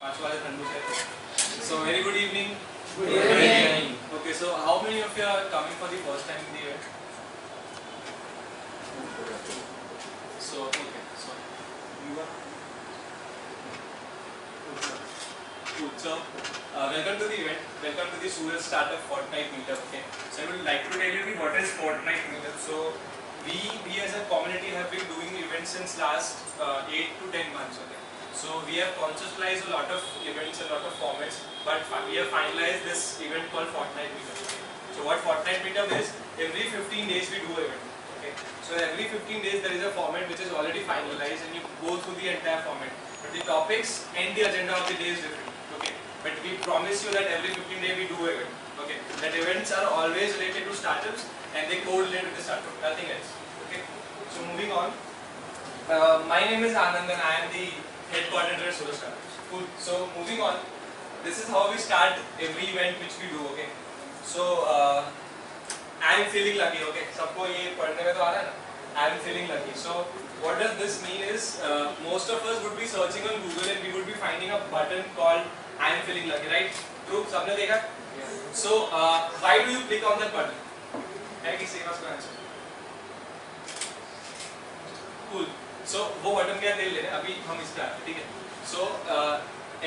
So very good evening. Good evening. Okay, so how many of you are coming for the first time in the event? So okay, so you are good. So welcome to the event. Welcome to the Surat Startup Fortnite Meetup. Okay, so I would like to tell you what is Fortnite Meetup. So we as a community have been doing events since last 8 to 10 months. Okay. So we have conceptualized a lot of events, a lot of formats, but we have finalized this event called Fortnite Meetup. Okay. So what Fortnite Meetup is, every 15 days we do an event. Okay. So every 15 days there is a format which is already finalized and you go through the entire format. But the topics and the agenda of the day is different. Okay. But we promise you that every 15 days we do an event. Okay. That events are always related to startups and they correlate with the startup, nothing else. Okay. So moving on. My name is Anand and I am the head coordinator at Surat Startups. Cool. So moving on, this is how we start every event which we do. Okay. So I am feeling lucky. Okay. सबको ये पढ़ने में तो आ रहा है ना? I am feeling lucky. So what does this mean is most of us would be searching on Google and we would be finding a button called I am feeling lucky, right? True. सबने देखा? Yes. So why do you click on that button? है किसी का उसका answer? Cool. So वो button क्या तेल लेने अभी हम इस पे आते हैं ठीक है. So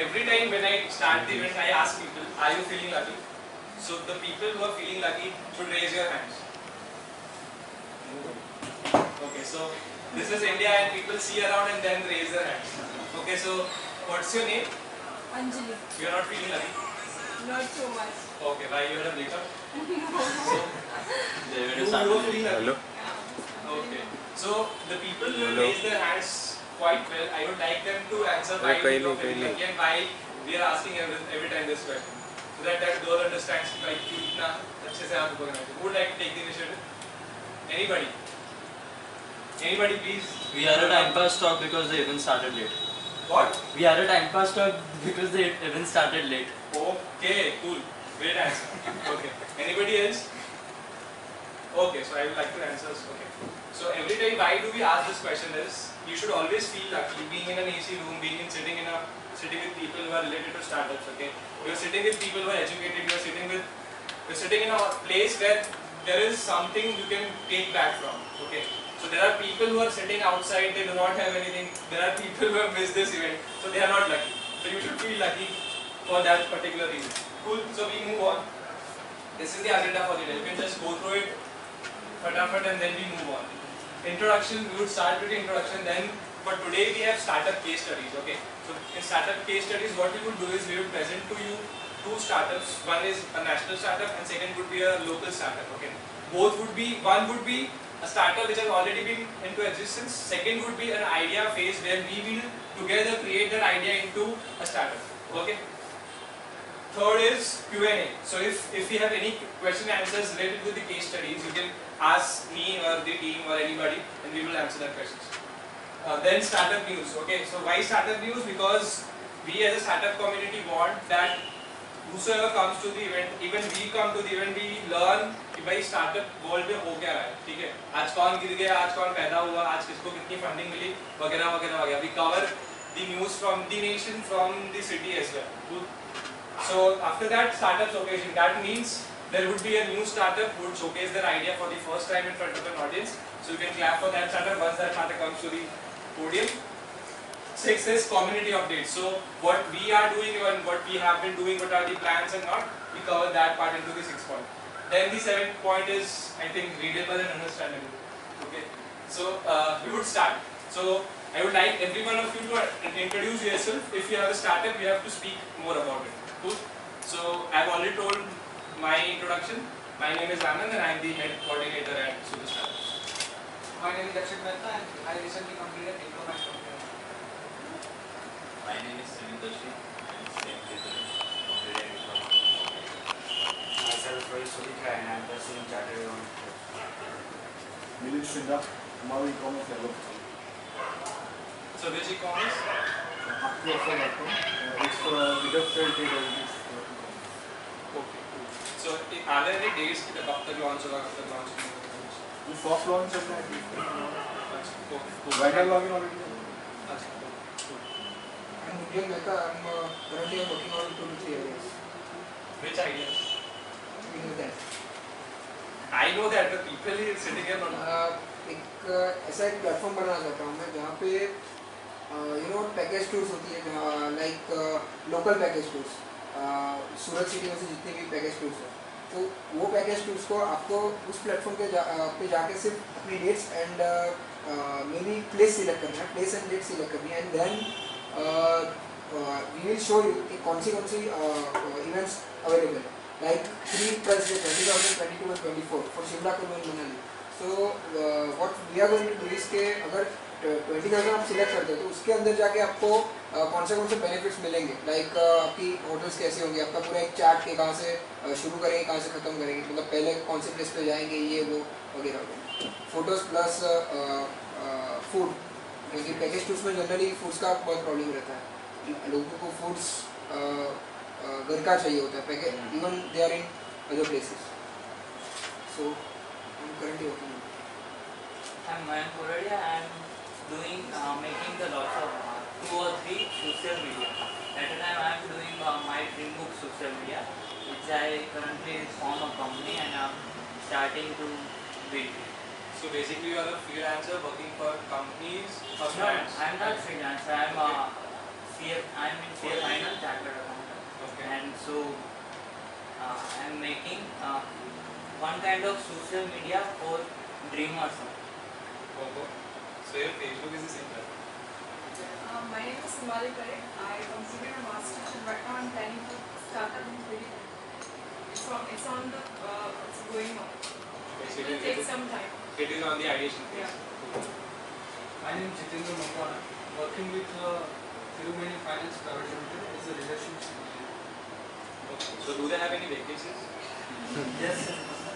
every time when I start the event I ask people, are you feeling lucky? So the people who are feeling lucky should raise your hands. Okay, so this is India and people see around and then raise their hands. Okay, so what's your name? Anjali. You are not feeling lucky? Not so much. Okay, why you had a breakup? So you were feeling lucky? Hello. Okay. So the people who have raised their hands quite well, I would like them to answer why you are feeling lucky and why we are asking every time this question. So that girl understands like you इतना अच्छे से आप बोलना चाहिए. Who would like to take the initiative? Anybody? Anybody please? We are a time pass talk because the event started late. What? We are a time pass talk because the event started late. Okay, cool. Great answer. Okay. Anybody else? Okay, so I would like to answer this. Okay. So every time why do we ask this question is you should always feel lucky being in an AC room, sitting with people who are related to startups. Okay, you are sitting with people who are educated. You're sitting in a place where there is something you can take back from. Okay, so there are people who are sitting outside. They do not have anything. There are people who have missed this event, so they are not lucky. So you should feel lucky for that particular reason. Cool. So we move on. This is the agenda for the day. You can just go through it, fatafat, and then we move on. Introduction, we would start with the introduction, then for today we have startup case studies. Okay, so in startup case studies what we would do is we would present to you two startups. One is a national startup and second would be a local startup. Okay, both would be, one would be a startup which has already been into existence, second would be an idea phase where we will together create that idea into a startup. Okay, third is Q&A. So if you have any question and answers related with the case studies, you can ask me or the team or anybody and we will answer that questions. Then startup news. Okay, so why startup news? Because we as a startup community want that whosoever comes to the event, even we come to the event, we learn कि भाई startup world में हो क्या रहा है, ठीक है? आज कौन गिर गया, आज कौन पैदा हुआ, आज किसको कितनी funding मिली, वगैरह वगैरह वगैरह. We cover the news from the nation, from the city as well. Cool. So after that, startup showcasing. That means there would be a new startup who would showcase their idea for the first time in front of an audience. So you can clap for that startup once that startup comes to the podium. Sixth is community updates. So what we are doing and what we have been doing, what are the plans and not, we cover that part into the sixth point. Then the seventh point is, I think, readable and understandable. Okay. So we would start. So I would like every one of you to introduce yourself. If you have a startup, you have to speak more about it. Cool. So I've already told my introduction. My name is Anand and I am the head coordinator at Surat Startups. My name is Dakshit Mehta and I recently completed Diploma in Computer. My name is Sunil I am same completed diploma. Myself Rohit Sudhika and I am pursuing Chartered Accountant. Milind Shrinda, Kumaru e-commerce developer. So which e-commerce? Upwork.com. It's for bigger scale data. Okay. So are there any dates कि कब तक launch होगा, कब तक launch नहीं होगा? The soft launch of that. अच्छा, cool. Right now login already. अच्छा, cool. Here, Mecca, currently I'm working on 2 to 3 areas. Which ideas? You know that. I know that the people sitting here not. एक ऐसा एक platform बनाना चाहता हूँ मैं जहाँ पे पैकेज टूर्स होती है जहाँ लाइक लोकल पैकेज टूर्स सूरत सिटी में से जितने भी पैकेज टूर्स हैं तो वो पैकेज टूर्स को आपको उस प्लेटफॉर्म पे जाके सिर्फ अपनी dates and maybe place select करना है, प्लेस एंड डेट सिलेक्ट करनी है and then we will show you कि कौन सी इवेंट्स अवेलेबल है like 3 plus the 2022 and 24 for Shimla Kullu and Manali. So what we are going to do is कि अगर 20,000 आप सिलेक्ट करते हो तो उसके अंदर जाके आपको कौन से बेनिफिट्स मिलेंगे लाइक आपकी होटल्स कैसे होंगे, आपका पूरा एक चार्ट के कहाँ से शुरू करेंगे कहाँ से ख़त्म करेंगे, मतलब पहले कौन से प्लेस पे जाएंगे ये वो वगैरह वगैरह, फोटोज़ प्लस फूड क्योंकि पैकेज टूर्स में जनरली फूड्स का बहुत प्रॉब्लम रहता है, लोगों को फूड्स घर का चाहिए होता है package even they are in other places. So I am currently working. I'm Mayank Koradia. I'm making the lots of 2 or 3 social media. At a time I'm doing my dream book social media, which I currently form a company and I'm starting to build. So basically, you are a freelancer working for companies or No, brands. I'm not freelancer. I'm in final chartered accountant. Okay. And so I'm making one kind of social media for dreamers. Okay. So your Facebook is the same platform. My name is Simali Parekh. I completed a master's and right now I'm planning to start up in 2020. It's going on. Okay, so It will take some time. it is on the ideation phase. Yeah. My name is Jitendra Makwana. Working with Tirumani Finance Private Limited as a relationship manager. Okay. So do they have any vacancies? Yes.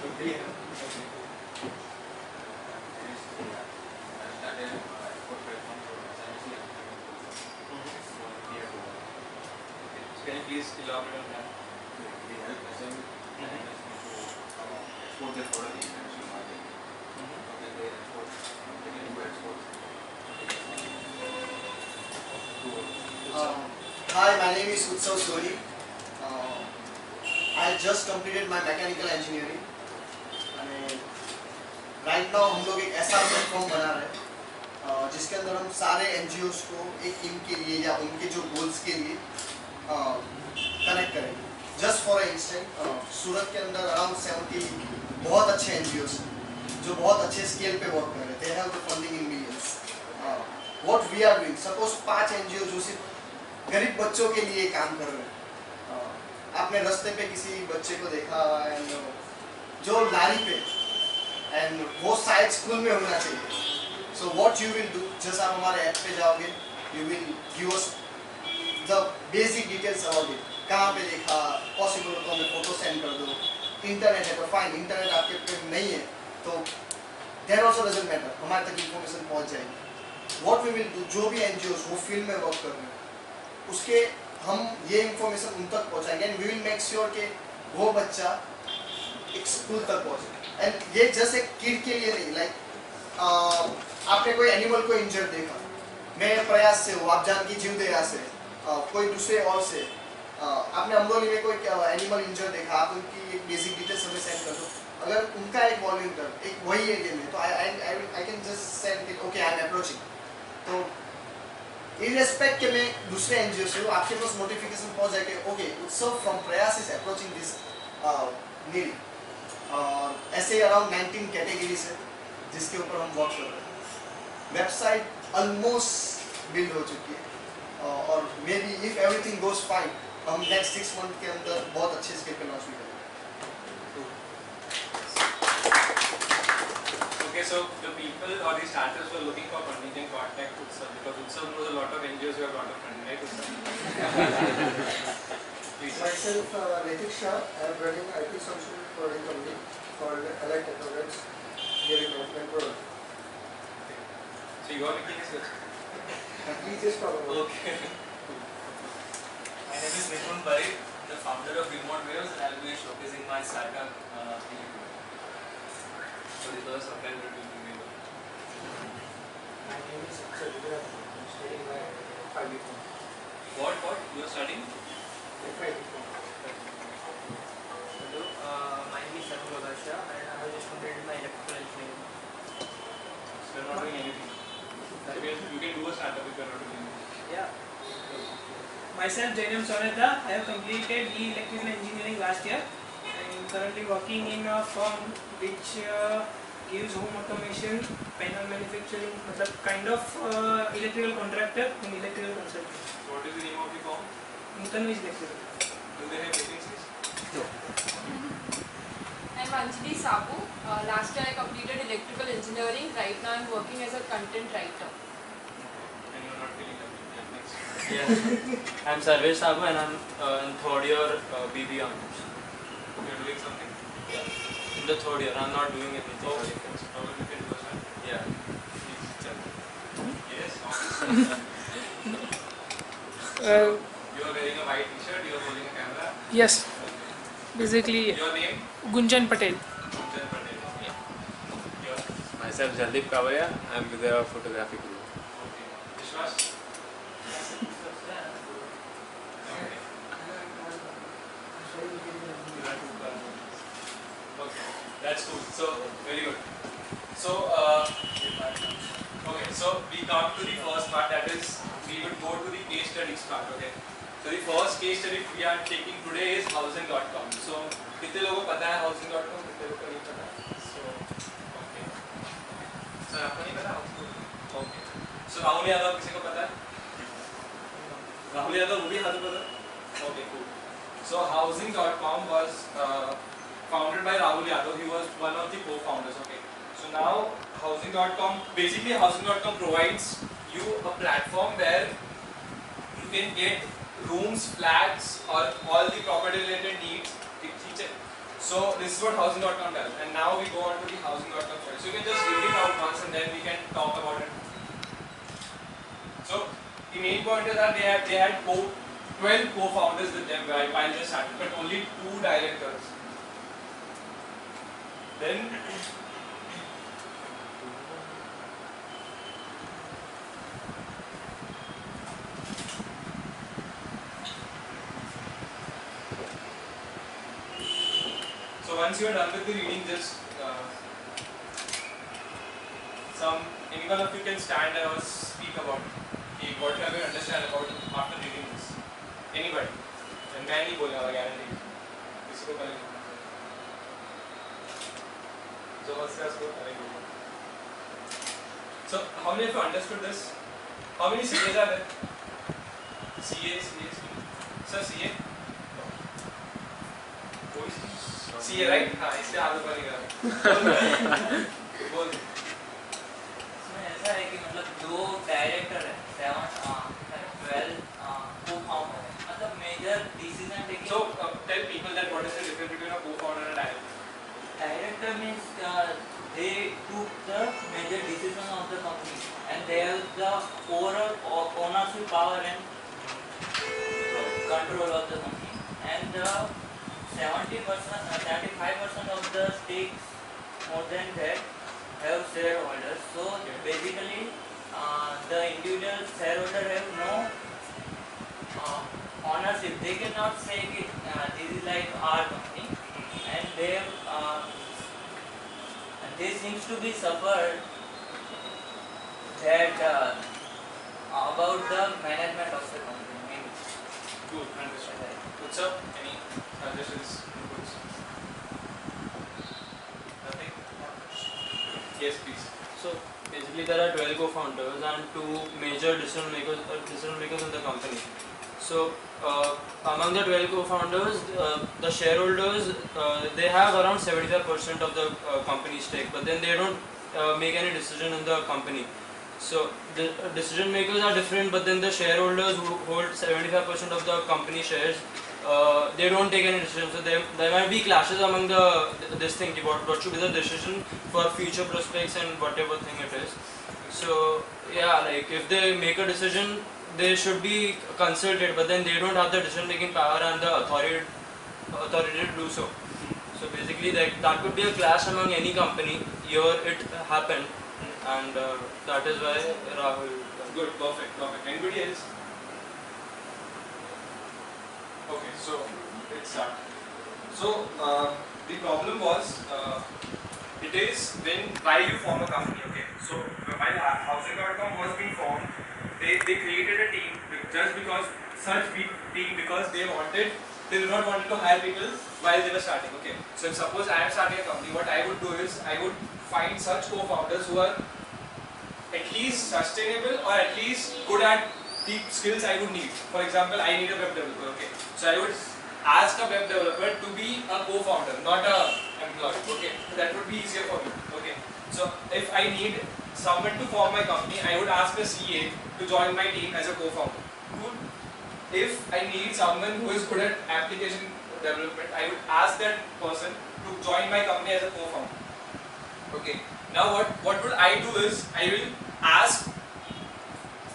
Okay. Okay. Can you please elaborate on that? Hi, my name is Utsav Sori. I just completed my mechanical engineering. And right now हम लोग एक ऐसा platform बना रहे हैं जिसके अंदर हम सारे NGOs को एक टीम के लिए या उनके जो गोल्स के लिए कनेक्ट करेंगे. जस्ट फॉर इंस्टेंट सूरत के अंदर अराउंड 70 बहुत अच्छे NGOs हैं जो बहुत अच्छे स्केल पे वर्क कर रहे हैं. They have the funding in millions. What we are doing, suppose 5 NGO जो सिर्फ गरीब बच्चों के लिए काम कर रहे हैं. आपने रास्ते पे किसी बच्चे को देखा एंड जो लारी पे एंड वो शायद स्कूल में होना चाहिए. So what you will do, just आप हमारे ऐप पे जाओगे, you will give us the basic details about it. कहाँ पे देखा, पॉसिबल हो तो हमें फोटो सेंड कर दो. इंटरनेट है तो फाइन, इंटरनेट आपके पे नहीं है तो देयर ऑल्सो डजंट मैटर, हमारे तक इन्फॉर्मेशन पहुँच जाएगी. व्हाट वी विल डू, जो भी NGOs वो फील्ड में वर्क कर रहे हैं उसके हम ये इन्फॉर्मेशन उन तक पहुँचाएंगे and we will make sure कि वो बच्चा एक स्कूल तक पहुँचे. एंड ये जस्ट एक किड के लिए नहीं, लाइक आपने कोई एनिमल को इंजर्ड देखा, मैं प्रयास से हूँ, आप जानकी जीव दया से, कोई दूसरे और से, आपने अमरोली में कोई एनिमल इंजर्ड देखा, आप उनकी एक बेसिक डिटेल्स हमें सेंड कर दो. अगर उनका एक वॉलंटियर एक वही एरिया में तो I can just send it, okay I am approaching. तो इररेस्पेक्ट के मैं दूसरे NGO से आपके पास नोटिफिकेशन पहुंच जाएगा, ओके उत्सव फ्रॉम प्रयास इज अप्रोचिंग दिस नीड. ऐसे अराउंड 19 कैटेगरीज है जिसके ऊपर हम वर्क कर रहे हैं. वेबसाइट ऑलमोस्ट बिल्ड हो चुकी है और may be if everything goes fine हम नेक्स्ट 6 मंथ के अंदर बहुत अच्छे स्केल पे लॉन्च भी करेंगे. Okay, so the people or the starters who are looking for funding can contact Utsav because Utsav knows a lot of NGOs who have a lot of funding, right Utsav? Please. Myself, Ritik Shah. I am running IT solution product company called Allied Technologies here in Vancouver. So you are making this website? Please just talk about it. Okay. My name is Nipun Parikh, the founder of Remote Waves, and I will be showcasing my startup so this was a friend will be able. My name is Sajidra. I'm studying by 5 years. What you are studying? Hello, my name is Sarun Logasha and I have just completed my electrical engineering. So you are not doing anything. You can do a startup if you are not doing anything. Yeah. Myself, Jainam Soneta. I have completed electrical engineering last year. I am currently working in a firm which gives home automation, panel manufacturing, kind of electrical contractor and electrical consultant. So what is the name of the firm? Tanvish Electrical. Do they have vacancies? I'm Anjali Sabu. Last year I completed electrical engineering. Right now I'm working as a content writer. And you are not feeling happy. Yeah, next. Yeah. I'm Sarvesh Sabu and I'm in third year BB honors. You are doing something? In the third year, I'm not doing anything. So probably you can do a start. Yeah. Please tell. Yes. You are wearing a white t-shirt. You are holding a camera. Yes, Okay. basically Your name? Gunjan Patel. Gunjan Patel. Yeah. Your. Myself Jaldeep Kavaria, I am with the photography group. Okay. Vishwas. Okay. Okay, that's cool. So, very good. So, okay, so we come to the first part, that is, we would go to the case studies part, okay. So, the first case study we are taking today is housing.com. So, कितने लोगों को पता है housing.com? कितने लोगों को नहीं पता? So, okay. Sir, आपको नहीं पता housing.com? Okay. So, Rahul Yadav किसी को पता है? राहुल यादव वो भी हाथ पता? Okay, cool. So, housing.com was founded by Rahul Yadav. He was one of the co-founders. Okay. So now housing.com, basically housing.com provides you a platform where you can get rooms, flats, or all the property related needs. So this is what housing.com does. And now we go on to the housing.com story. So you can just read it out once and then we can talk about it. So the main point is that they had 12 co-founders with them while they started, but only 2 directors. Then so once you are done with the reading, just any one of you can stand or speak about what have you understand about after reading this. Anybody? And मैं नहीं बोलूँगा, guarantee. किसी को पहले जो उसका उसको पहले बोलूँगा. So how many of you understood this? How many CAs are there? CAs. Sir, CA? CA, right? हाँ, इससे आगे बढ़ेगा. बोल. इसमें ऐसा है कि मतलब जो डायरेक्टर है 12 co-founder है, मतलब major decision taking. So tell people that what is the difference between a co-founder and a director? Director means they took the major decision of the company and they have the overall ownership power and control of the company. And 75% of the stakes, more than that, have shareholders. So basically, the individual shareholder have no ownership. They cannot say this is like our company, and they seems to be suffered that about the management of the company. Maybe. Good, understood. Good, sir. Any suggestions? Inputs? Nothing? Yes, please. So basically there are 12 co-founders and 2 major decision makers in the company. So among the 12 co-founders, the shareholders, they have around 75% of the company stake, but then they don't make any decision in the company. So the decision makers are different, but then the shareholders who hold 75% of the company shares, they don't take any decision. So there might be clashes among this thing, what should be the decision for future prospects and whatever thing it is. So yeah, like if they make a decision, they should be consulted, but then they don't have the decision making power and the authority to do so. So basically that could be a clash among any company. Here it happened, and that is why Rahul. Good, perfect. Anybody else? Okay, so let's start. So the problem was it is why you form a company. Okay, so while Housing.com was being formed, they created a team just because such big team because they did not want to hire people while they were starting. Okay, so if suppose I am starting a company, what I would do is I would find such co-founders who are at least sustainable or at least good at the skills I would need. For example, I need a web developer. Okay, so I would ask a web developer to be a co-founder, not a employee. Okay, so that would be easier for me. Okay, so if I need someone to form my company, I would ask a CA to join my team as a co-founder. Cool. If I need someone who is good at application development, I would ask that person to join my company as a co-founder. Okay. Now what would I do is I will ask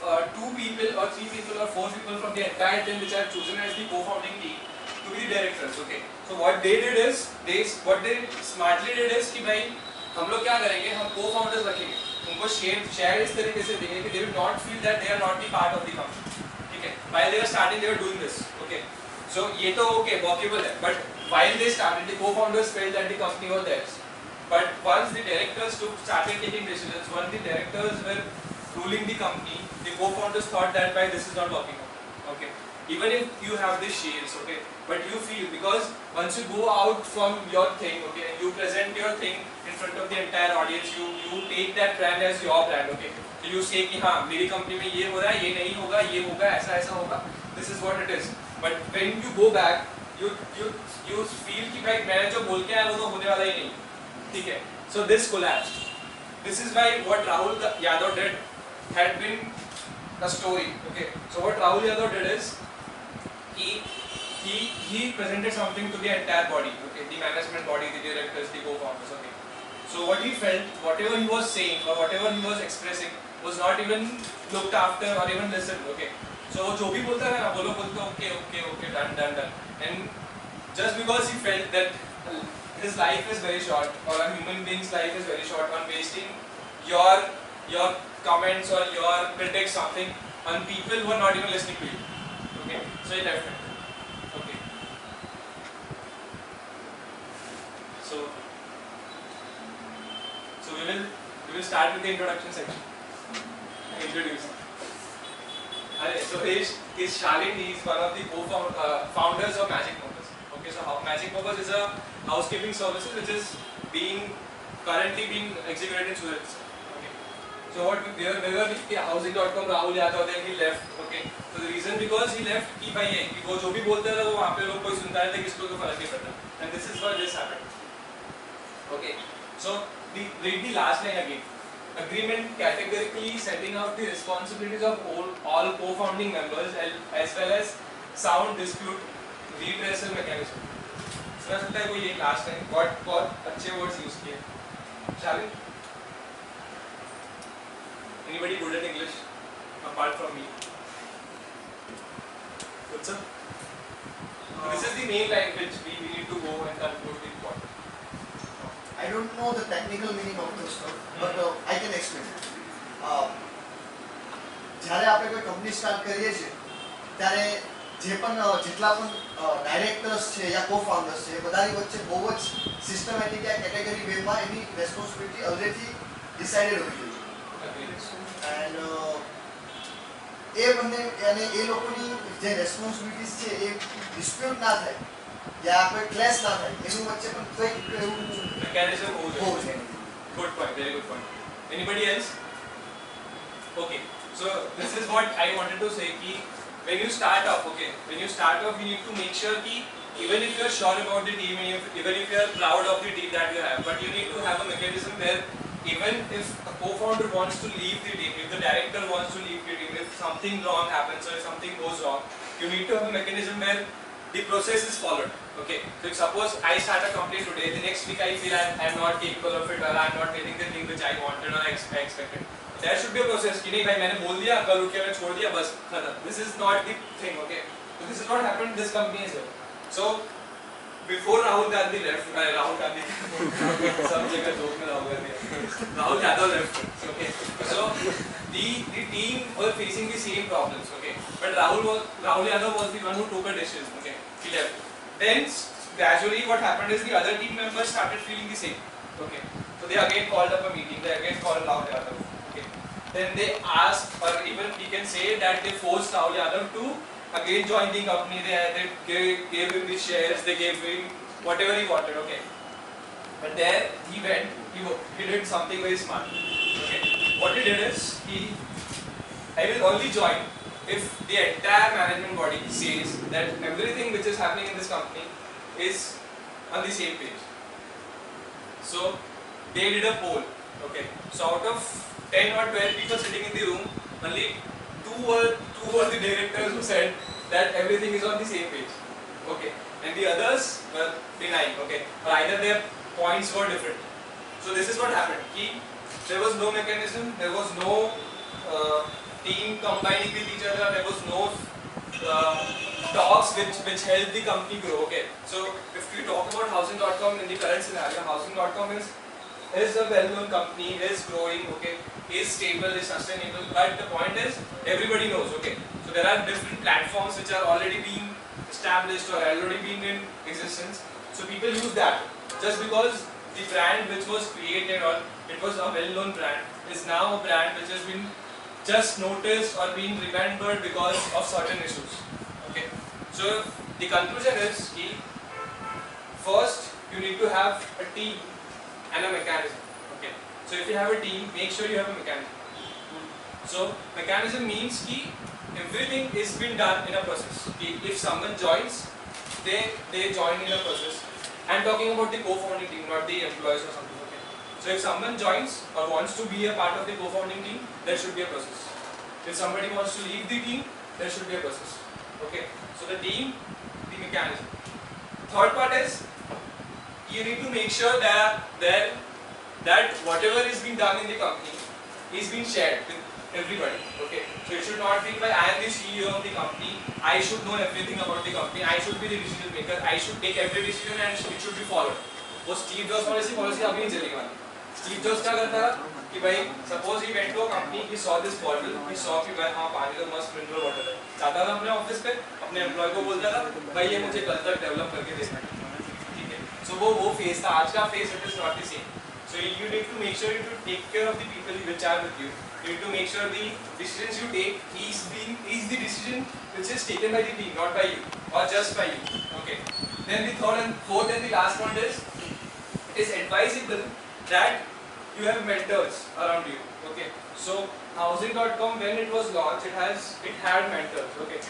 2 people or 3 people or 4 people from the entire team which I have chosen as the co-founding team to be the directors. Okay. So what they did is what they smartly did is कि भाई हम लोग क्या करेंगे, हम co-founders रखेंगे, उनको share इस तरीके से देंगे कि they will not feel that they are not the part of the company. ठीक है. While they were starting, they were doing this. Okay. So ये तो okay, workable है. But while they started, the co-founders felt that the company was theirs. But once the directors started taking decisions, once the directors were ruling the company, the co-founders thought that why this is not working out. Okay. Even if you have these shares, okay, but you feel because once you go out from your thing, okay, and you present your thing in front of the entire audience, you take that brand as your brand, okay. So you say कि हाँ मेरी company में ये हो रहा है, ये नहीं होगा, ये होगा, ऐसा होगा. This is what it is. But when you go back, you feel कि भाई मैंने जो बोल के आया वो तो होने वाला ही नहीं. ठीक है. So this collapsed. This is why what Rahul Yadav did had been a story. Okay. So what Rahul Yadav did is he presented something to the entire body. Okay. The management body, the directors, the co-founders. Okay. So what he felt, whatever he was saying or whatever he was expressing was not even looked after or even listened. Okay. So जो भी बोलता है ना वो लोग बोलते okay done. And just because he felt that his life is very short or a human being's life is very short on wasting your comments or your critics something on people who are not even listening to you. Okay, so he left it. Okay. So we will start with the introduction section. Introduce. So he's Shalin. He is one of the co-founders of Magic Mopeds. Okay, so Magic Mopeds is a housekeeping services which is currently being executed in Surat. Okay. So what we were Housing.com Rahul Yadav, then he left. Okay. So the reason because he left कि भाई है कि वो जो भी बोलता था वो वहाँ पे लोग कोई सुनता रहता किसी को तो फर्क नहीं पड़ता. And this is why this happened. Okay. So read the last line again. Agreement categorically setting out the responsibilities of all co-founding members as well as sound dispute redressal mechanism. So लगता है कोई ये last time बहुत अच्छे words use किए. Shalin? Anybody good at English apart from me? Good sir. This is the main line which we need to go and conclude the report. I don't know the technical meaning of this stuff, but I can explain. જ્યારે આપણે કોઈ company start કરીએ છીએ ત્યારે જેટલા પણ directors છે યા co-founders છે એ બધાની વચ્ચે બહુ જ સિસ્ટમેટિક યા કેટેગરી વેમાં એની રેસ્પોન્સિબિલિટી ઓલરેડી ડિસાઇડેડ હોવી જોઈએ. એન્ડ એ બંને અને એ લોકોની જે રેસ્પોન્સિબિલિટીઝ છે એ ડિસ્પ્યુટ ના થાય या कोई क्लैश ना થાય એનું વચ્ચે પણ કોઈ એવું mechanism હોવું જોઈએ. Good point, very good point. Anybody else? Okay, so this is what I wanted to say कि when you start off, you need to make sure कि even if you are sure about the team, even if you are proud of the team that you have, but you need to have a mechanism where even if a co-founder wants to leave the team, if the director wants to leave the team, if something wrong happens or if something goes wrong, you need to have a mechanism where the process is followed. Okay, so if suppose I start a company today, the next week I feel I am not capable of it or I am not getting the thing which I wanted or I expected. There should be a process. कि नहीं भाई मैंने बोल दिया कल उठ के मैं छोड़ दिया बस खत्म. This is not the thing. Okay, so this is what happened. This company is here. So before Rahul Gandhi left, Rahul Gandhi, some jagah joke mein Rahul Gandhi, Rahul Yadav left. Okay, so the team were facing the same problems. Okay, but Rahul Yadav was the one who took a decision. Okay, he left. Then gradually what happened is the other team members started feeling the same. Okay, so they again called up a meeting. They again called Rahul Yadav. Okay, then they asked, or even we can say that they forced Rahul Yadav to again join the company. They gave him the shares. They gave him whatever he wanted. Okay, but there he went. He did something very smart. Okay, what he did is I will only join if the entire management body says that everything which is happening in this company is on the same page. So they did a poll. Okay, so out of 10 or 12 people sitting in the room, only two were the directors who said that everything is on the same page. Okay, and the others were denying. Okay, or either their points were different. So this is what happened. There was no mechanism. There was no team combining with each other. There was no talks which helped the company grow. Okay, so if we talk about Housing.com in the current scenario, Housing.com is a well-known company, is growing. Okay, is stable, is sustainable. But the point is, everybody knows. Okay, so there are different platforms which are already being established or already being in existence. So people use that just because the brand which was created, or it was a well-known brand, is now a brand which has been just noticed or being remembered because of certain issues. Okay, so the conclusion is key. First, you need to have a team and a mechanism. Okay, so if you have a team, make sure you have a mechanism. So mechanism means ki everything is being done in a process. If someone joins, they join in a process. I'm talking about the co-founding team, not the employees or something. Okay, so if someone joins or wants to be a part of the co-founding team, there should be a process. If somebody wants to leave the team, there should be a process. Okay, so the team, the mechanism. Third part is you need to make sure that whatever is being done in the company is being shared with everybody. Okay, so it should not be by I am the CEO of the company, I should know everything about the company, I should be the decision maker, I should take every decision and it should be followed. वो Steve jobs वाली सी policy अभी नहीं चलेगी वाली. Steve jobs क्या करता है कि भाई suppose he went to a company, he saw this bottle, he saw कि भाई हाँ पानी तो मस्त मिनरल वाटर है, जाता था अपने ऑफिस पे, अपने एम्प्लॉय को बोलता था भाई ये मुझे कल तक डेवलप करके देना है. ठीक है, सो वो फेज था. आज का phase it is not the same. So you need to make sure you to take care of the people which are with you. You need to make sure the decisions you take is the decision which is taken by the team, not by you or just by you. Okay. Then the third and fourth and the last point is it is advisable that you have mentors around you. Okay. So Housing.com when it was launched, it had mentors. Okay.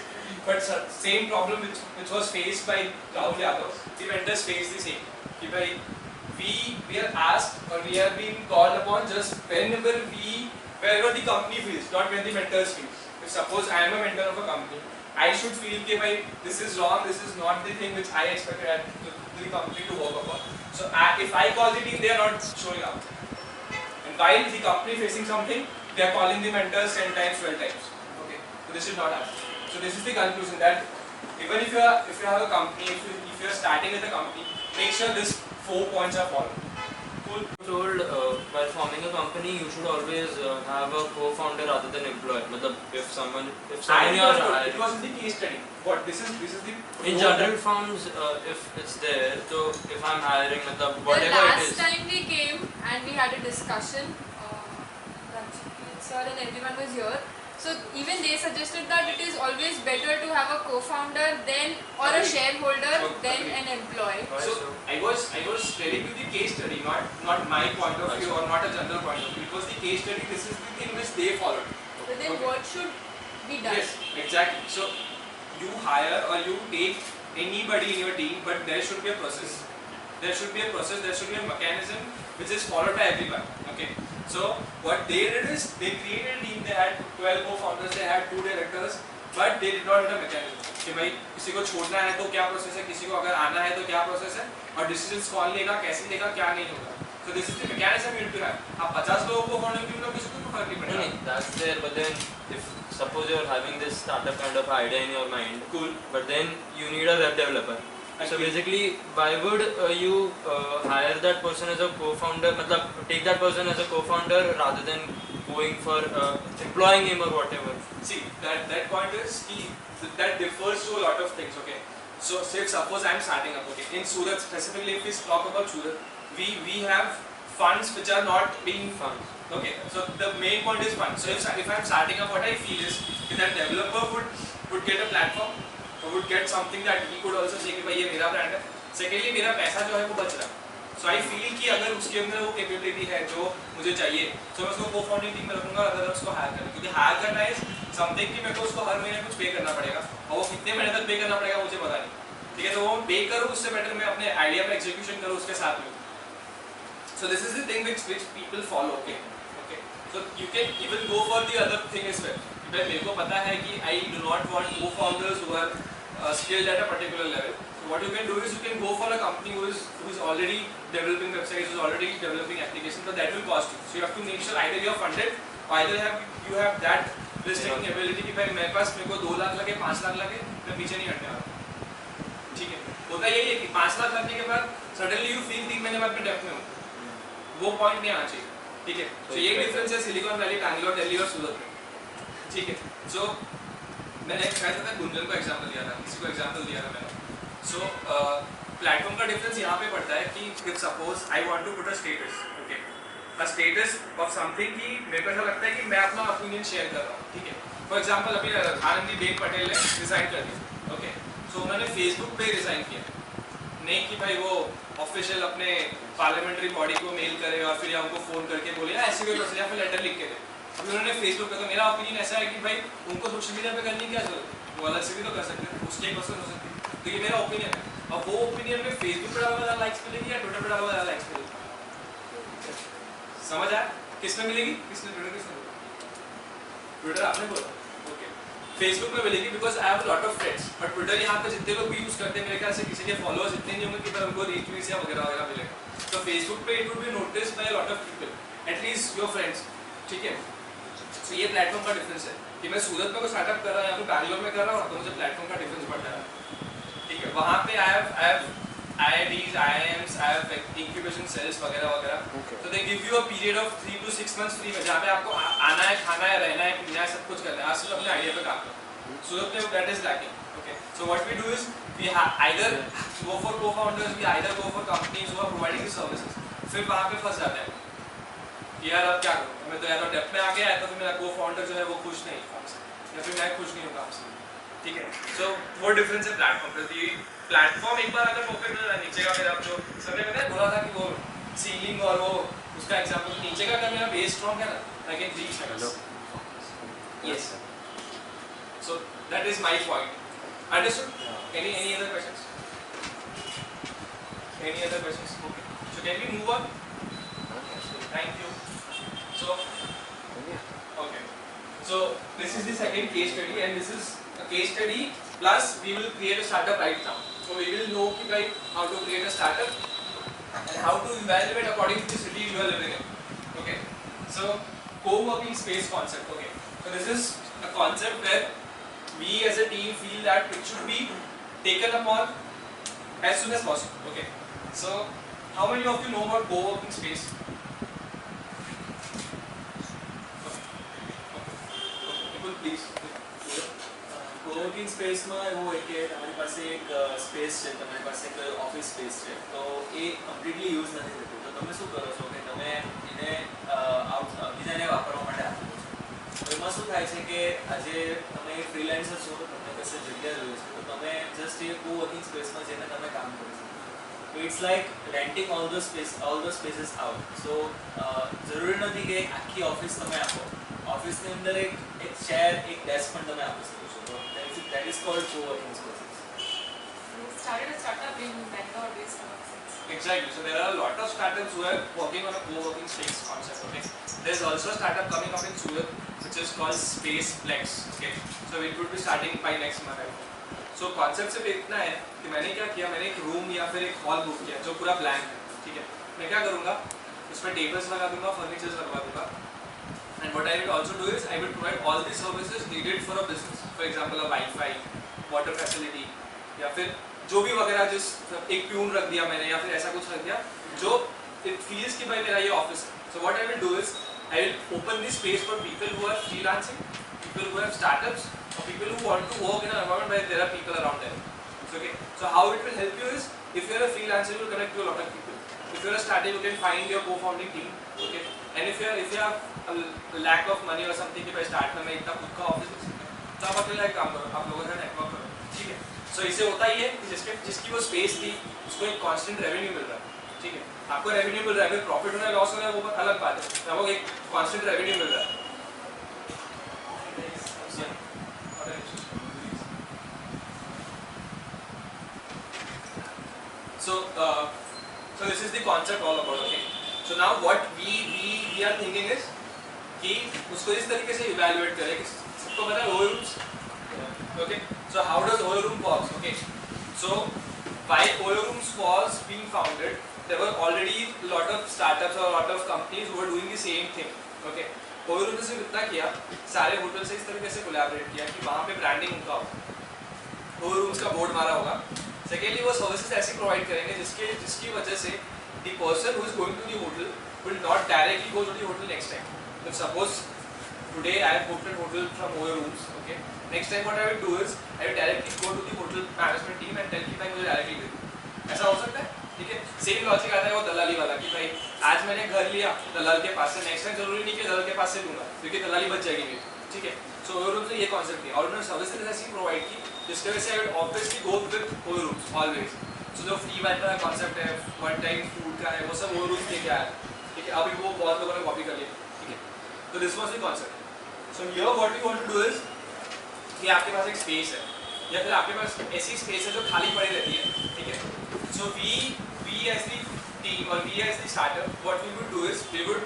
But same problem which was faced by Rahul Yadav, the mentors face the same. We are asked or we are being called upon just wherever the company feels, not when the mentors feel. If suppose I am a mentor of a company, I should feel that this is wrong, this is not the thing which I expected the company to work upon. So if I call the team, they are not showing up. And while the company facing something, they are calling the mentors 10 times, 12 times. Okay, so this should not happen. So this is the conclusion that even if you have a company, if you are starting with a company, make sure this 4 points are followed. Cool. Told while forming a company, you should always have a co-founder rather than employee. If someone you are hiring. It was in the case study. What this is the. In general firms, if it's there, so if I'm hiring, whatever the it is. last time we came and we had a discussion, sir and everyone was here. So even they suggested that it is always better to have a co-founder or a shareholder than an employee. So I was telling you the case study, not my point of view or not a general point of view. It was the case study. This is the thing which they followed. But then what should be done? Yes, exactly. So you hire or you take anybody in your team, but there should be a process. There should be a process. There should be a mechanism which is followed by everyone. Okay. So what they did is they created a team. They had 12 co-founders. They had 2 directors, but they did not have a mechanism. कि भाई किसी को छोड़ना है तो क्या process है, किसी को अगर आना है तो क्या प्रोसेस है, और डिसीजंस कौन लेगा, कैसे लेगा, क्या नहीं होगा. So this is the mechanism you need to have. आप 50 लोगों को founding team में किसी को फर्क नहीं पड़ेगा. No, that's there. But then, if suppose you're having this startup kind of idea in your mind, cool. But then you need a web developer. So basically, why would you hire that person as a co-founder? मतलब take that person as a co-founder rather than going for employing him or whatever. See, that point is that differs to a lot of things. Okay, so say suppose I'm starting up. Okay, in Surat specifically, if we talk about Surat, we have funds which are not being Funds. Okay, so the main point is fun. So if I'm starting up, what I feel is that developer would get a platform, or would get something that he could also say कि भाई ये मेरा brand है. Secondly, मेरा पैसा जो है वो बच रहा है. So I feel कि अगर उसके अंदर वो capability है जो मुझे चाहिए, तो मैं उसको co-founding team में रखूँगा rather than उसको hire करना. क्योंकि hire करना is something कि मेरे को उसको हर महीने कुछ pay करना पड़ेगा, और वो कितने महीने तक pay करना पड़ेगा मुझे पता नहीं. ठीक है, तो वो pay करूँ उससे better मैं अपने idea पे execution करूँ उसके साथ में. So this is the thing which people follow. Okay. So you can even go for the other thing as well. But मेरे को पता है कि I do not want co-founders who are skilled at a particular level. So what you can do is you can go for a company who is already developing websites, who is already developing applications, but that will cost you. So you have to make sure either you are funded, or either you have that risk-taking ability कि भाई मेरे को 2 लाख लगे, 5 लाख लगे, मैं पीछे नहीं हटने वाला. ठीक है. होता यही है कि 5 लाख लगने के बाद suddenly you feel 3 महीने बाद मैं डेप्थ में हूँ. वो पॉइंट नहीं आना चाहिए. ठीक है, तो ये डिफरेंस है सिलिकॉन वैली, बैंगलोर, दिल्ली और सूरत में. ठीक है, सो मैंने कहता था गुंजन को एग्जांपल दिया था, किसी को एग्जांपल दिया था मैंने. सो प्लेटफॉर्म का डिफरेंस यहाँ पे पड़ता है कि if suppose I want to put a status, okay, a status of something कि मेरे को ऐसा लगता है कि मैं अपना ओपिनियन शेयर कर रहा हूँ. ठीक है, फॉर एग्जांपल अभी आनंदीबेन पटेल ने रिजाइन कर दिया. ओके, सो उन्होंने फेसबुक पे रिजाइन किया, नहीं कि भाई वो ऑफिशियल अपने पार्लियामेंट्री बॉडी को मेल करे और फिर उनको फोन करके बोले ना ऐसे कोई प्रोसेस या फिर लेटर लिख के दे. अभी उन्होंने फेसबुक पे, तो मेरा ओपिनियन ऐसा है कि भाई उनको सोशल मीडिया पे करने की क्या जरूरत है, वो अलग से भी तो कर सकते हैं, उसके एक पर्सन हो सकती है. तो ये मेरा ओपिनियन है. अब वो ओपिनियन में फेसबुक पे डाला हुआ लाइक्स मिलेगी या ट्विटर पे डाला हुआ लाइक्स मिलेगी? समझ आया? किसमें मिलेगी? किसने ट्विटर, किसने ट्विटर आपने बोला. ओके, फेसबुक में मिलेगी because I have lot of friends. But Twitter यहाँ पे जितने लोग भी यूज करते हैं मेरे ख्याल से किसी के फॉलोअर्स इतने नहीं होंगे कि पर उनको रीट्वीट्स या वगैरह वगैरह मिलेगा. तो फेसबुक पे it would B noticed by lot of people, at least your friends. ठीक है, तो ये प्लेटफॉर्म का डिफरेंस है कि मैं सूरत में कोई स्टार्टअप कर रहा हूँ या फिर बैंगलोर में कर रहा हूँ, तो मुझे प्लेटफॉर्म का डिफरेंस पड़ता है. ठीक है, वहाँ पे I have IITs, IIMs, I have incubation cells वगैरह वगैरह. तो they give you a period of 3 to 6 months free में, जहाँ पे आपको आना है, खाना है, रहना है, पीना है, सब कुछ करना है. आप सिर्फ अपने आइडिया पे काम करो. सूरत में that is lacking. Okay, so what we do is we either go for co-founders, we either go for companies who are providing the services. फिर वहाँ पे फंस जाते हैं कि यार अब क्या करूँ, मैं तो या तो डेप्थ में आ गया है, तो फिर मेरा co-founder जो है वो खुश नहीं काम से, या फिर मैं खुश नहीं हूँ काम से. ठीक है, सो वो डिफरेंस है प्लेटफॉर्म पे. प्लेटफॉर्म एक बार अगर परफेक्ट हो जाए, नीचे का मेरा जो सबने पता है बोला था कि वो सीलिंग और वो उसका एग्जांपल, नीचे का अगर मेरा बेस स्ट्रांग है ना, I can reach hells. Yes, so that is my point. Understood? any other questions? Any other questions? Okay, so can we move on? Thank you. So okay, so this is the second case study, and this is a case study plus we will create a startup right now. So we will know how to create a startup and how to evaluate according to the city you are living in. Okay, so co-working space concept. Okay, so this is a concept where we as a team feel that it should be taken upon as soon as possible. Okay, so how many of you know about co-working space? People please. કોવર્કિંગ સ્પેસમાં એવું હોય કે તમારી પાસે એક space છે, તમારી પાસે એક ઓફિસ સ્પેસ છે, તો એ કમ્પ્લીટલી યુઝ નથી થતું. તો તમે શું કરો છો કે તમે એને બીજાને વાપરવા માટે આપો છો. તો એમાં શું થાય છે કે આજે તમે ફ્રીલાન્સર છો, તમને કશે જગ્યા જોઈએ છે, તો તમે જસ્ટ એ કોવર્કિંગ સ્પેસમાં જઈને તમે કામ કરી શકો. તો it's like renting all the spaces out. So જરૂરી નથી કે આખી ઓફિસ તમે આપો. ઓફિસની અંદર એક ચેર, એક ડેસ્ક પણ તમે આપી શકો છો. તો that is called co-working spaces. You started a startup in Bangalore based on this. Exactly. So there are a lot of startups who are working on a co-working space concept. Okay. There's also a startup coming up in Surat which is called Spaceplex. Okay. So it would be starting by next month. So concept सिर्फ इतना है कि मैंने क्या किया, मैंने एक room या फिर एक हॉल बुक किया जो पूरा ब्लैंक है. ठीक है. मैं क्या करूँगा, उसमें टेबल्स लगा दूँगा, फर्नीचर्स लगवा दूँगा. And what I will also do is I will provide all the services needed for a business. For example, a Wi-Fi, water facility, या फिर जो भी वगैरह जिस एक प्यून रख दिया मैंने या फिर ऐसा कुछ रख दिया जो इट फील्स कि भाई मेरा ये ऑफिस है. So what I will do is I will open this space for people who are freelancing, people who have startups और people who want to work in an environment where there are people around them. Okay, so how it will help you is if you are a freelancer you will connect to a lot of people. If you are a startup you can find your co-founding team. Okay, and if you have a lack of money or something कि भाई start में मैं इतना खुद का office तो आप अकेला एक काम करो, आप लोगों से नेटवर्क करो. ठीक है, सो इससे होता ही है कि जिसकी वो स्पेस थी उसको एक कांस्टेंट रेवेन्यू मिल रहा है. ठीक है, आपको रेवेन्यू मिल रहा है, फिर प्रॉफिट हो रहा है लॉस हो रहा है वो अलग बात है, आपको एक कांस्टेंट रेवेन्यू मिल रहा है. So this is the concept all about. Okay, so now what we are thinking is कि उसको इस तरीके से evaluate करें कि सबको पता है OA rooms. Okay, so how does OA room works? Okay, so while OA rooms was being founded, there were already a lot of startups or a lot of companies who were doing the same thing. Okay, OA room ने सिर्फ इतना किया, सारे hotel से इस तरीके से collaborate किया कि वहाँ पे branding उनका हो, OA rooms का बोर्ड मारा होगा. Secondly, वो सर्विसेज ऐसी प्रोवाइड करेंगे जिसकी वजह से the person who is going to the hotel will not directly go to the hotel next time. If suppose today I have booked a hotel from OA rooms, okay, next time what I will do is I will directly go to the hotel management team and tell कि भाई मुझे directly दे दो. ऐसा हो सकता है. ठीक है, सेम लॉजिक आता है वो दलाली वाला कि भाई आज मैंने घर लिया दलाल के पास से, नेक्स्ट टाइम जरूरी नहीं कि दलाल के पास से लूँगा क्योंकि दलाली बच जाएगी मेरी. ठीक है, सो OA rooms ने ये कॉन्सेप्ट किया और उन्होंने सर्विसेज ऐसी प्रोवाइड की जिसके वजह से I will obviously go with OA rooms always. So जो फ्री वाइफाई का कॉन्सेप्ट है, वन टाइम फूड का है, वो सब OA rooms लेके आया. ठीक है, अभी वो बहुत लोगों ने कॉपी कर लिया. ठीक है, तो this was the concept. So here what we want to do is कि आपके पास एक स्पेस है या फिर आपके पास ऐसी स्पेस है जो खाली पड़ी रहती है. ठीक है, so we as the team और we as the startup what we would do is we would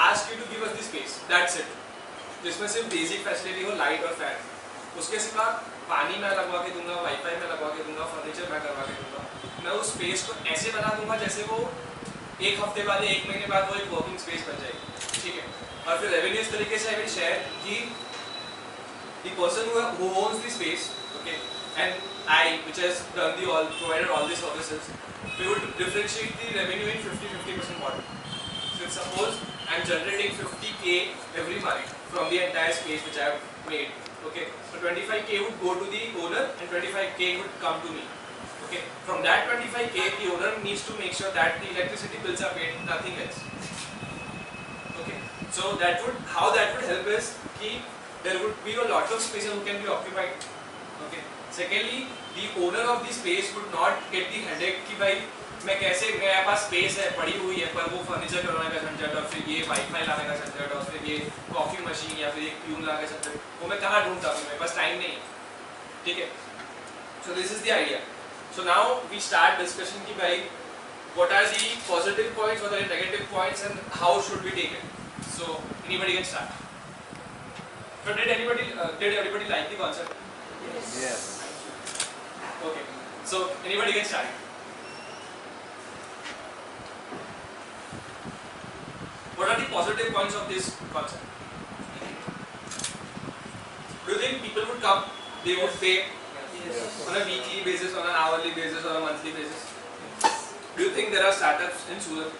ask you to give us the space, that's it. जिसमें सिर्फ बेसिक फैसिलिटी हो, लाइट और फैन. उसके सिवा पानी मैं लगवा के दूंगा, वाईफाई मैं लगवा के दूंगा, फर्नीचर मैं करवा के दूंगा. मैं उस स्पेस को ऐसे बना दूंगा जैसे वो एक हफ्ते बाद, एक महीने बाद वो एक वर्किंग स्पेस बन जाएगी. ठीक है, और फिर रेवेन्यू इस तरीके से आई विल शेयर कि the person who owns the space, okay, and I which has done the all provided all the services, we would differentiate the revenue in 50-50% model. So suppose I am generating 50k every month from the entire space which I have made. Okay, so 25k would go to the owner and 25k would come to me. Okay, from that 25k the owner needs to make sure that the electricity bills are paid, nothing else. Okay, so how that would help is कि there would be a lot of spaces who can be occupied. Okay, secondly the owner of the space would not get the headache कि भाई मैं कैसे, मेरे पास space है पड़ी हुई है पर वो फर्नीचर करवाने का झंझट और फिर ये वाईफाई लाने का झंझट और फिर ये कॉफी मशीन या फिर एक प्यून लाने का झंझट, वो मैं कहाँ ढूंढता हूँ, मेरे पास टाइम नहीं है. ठीक है, so this is the idea. So now we start discussion कि भाई what are the positive points, what are the negative points and how should we take it. So anybody can start. So did everybody like the concept? Yes. Okay, so anybody can start. What are the positive points of this concept? Do you think people would come, they would pay on a weekly basis, on an hourly basis, on a monthly basis? Do you think there are startups in Surat,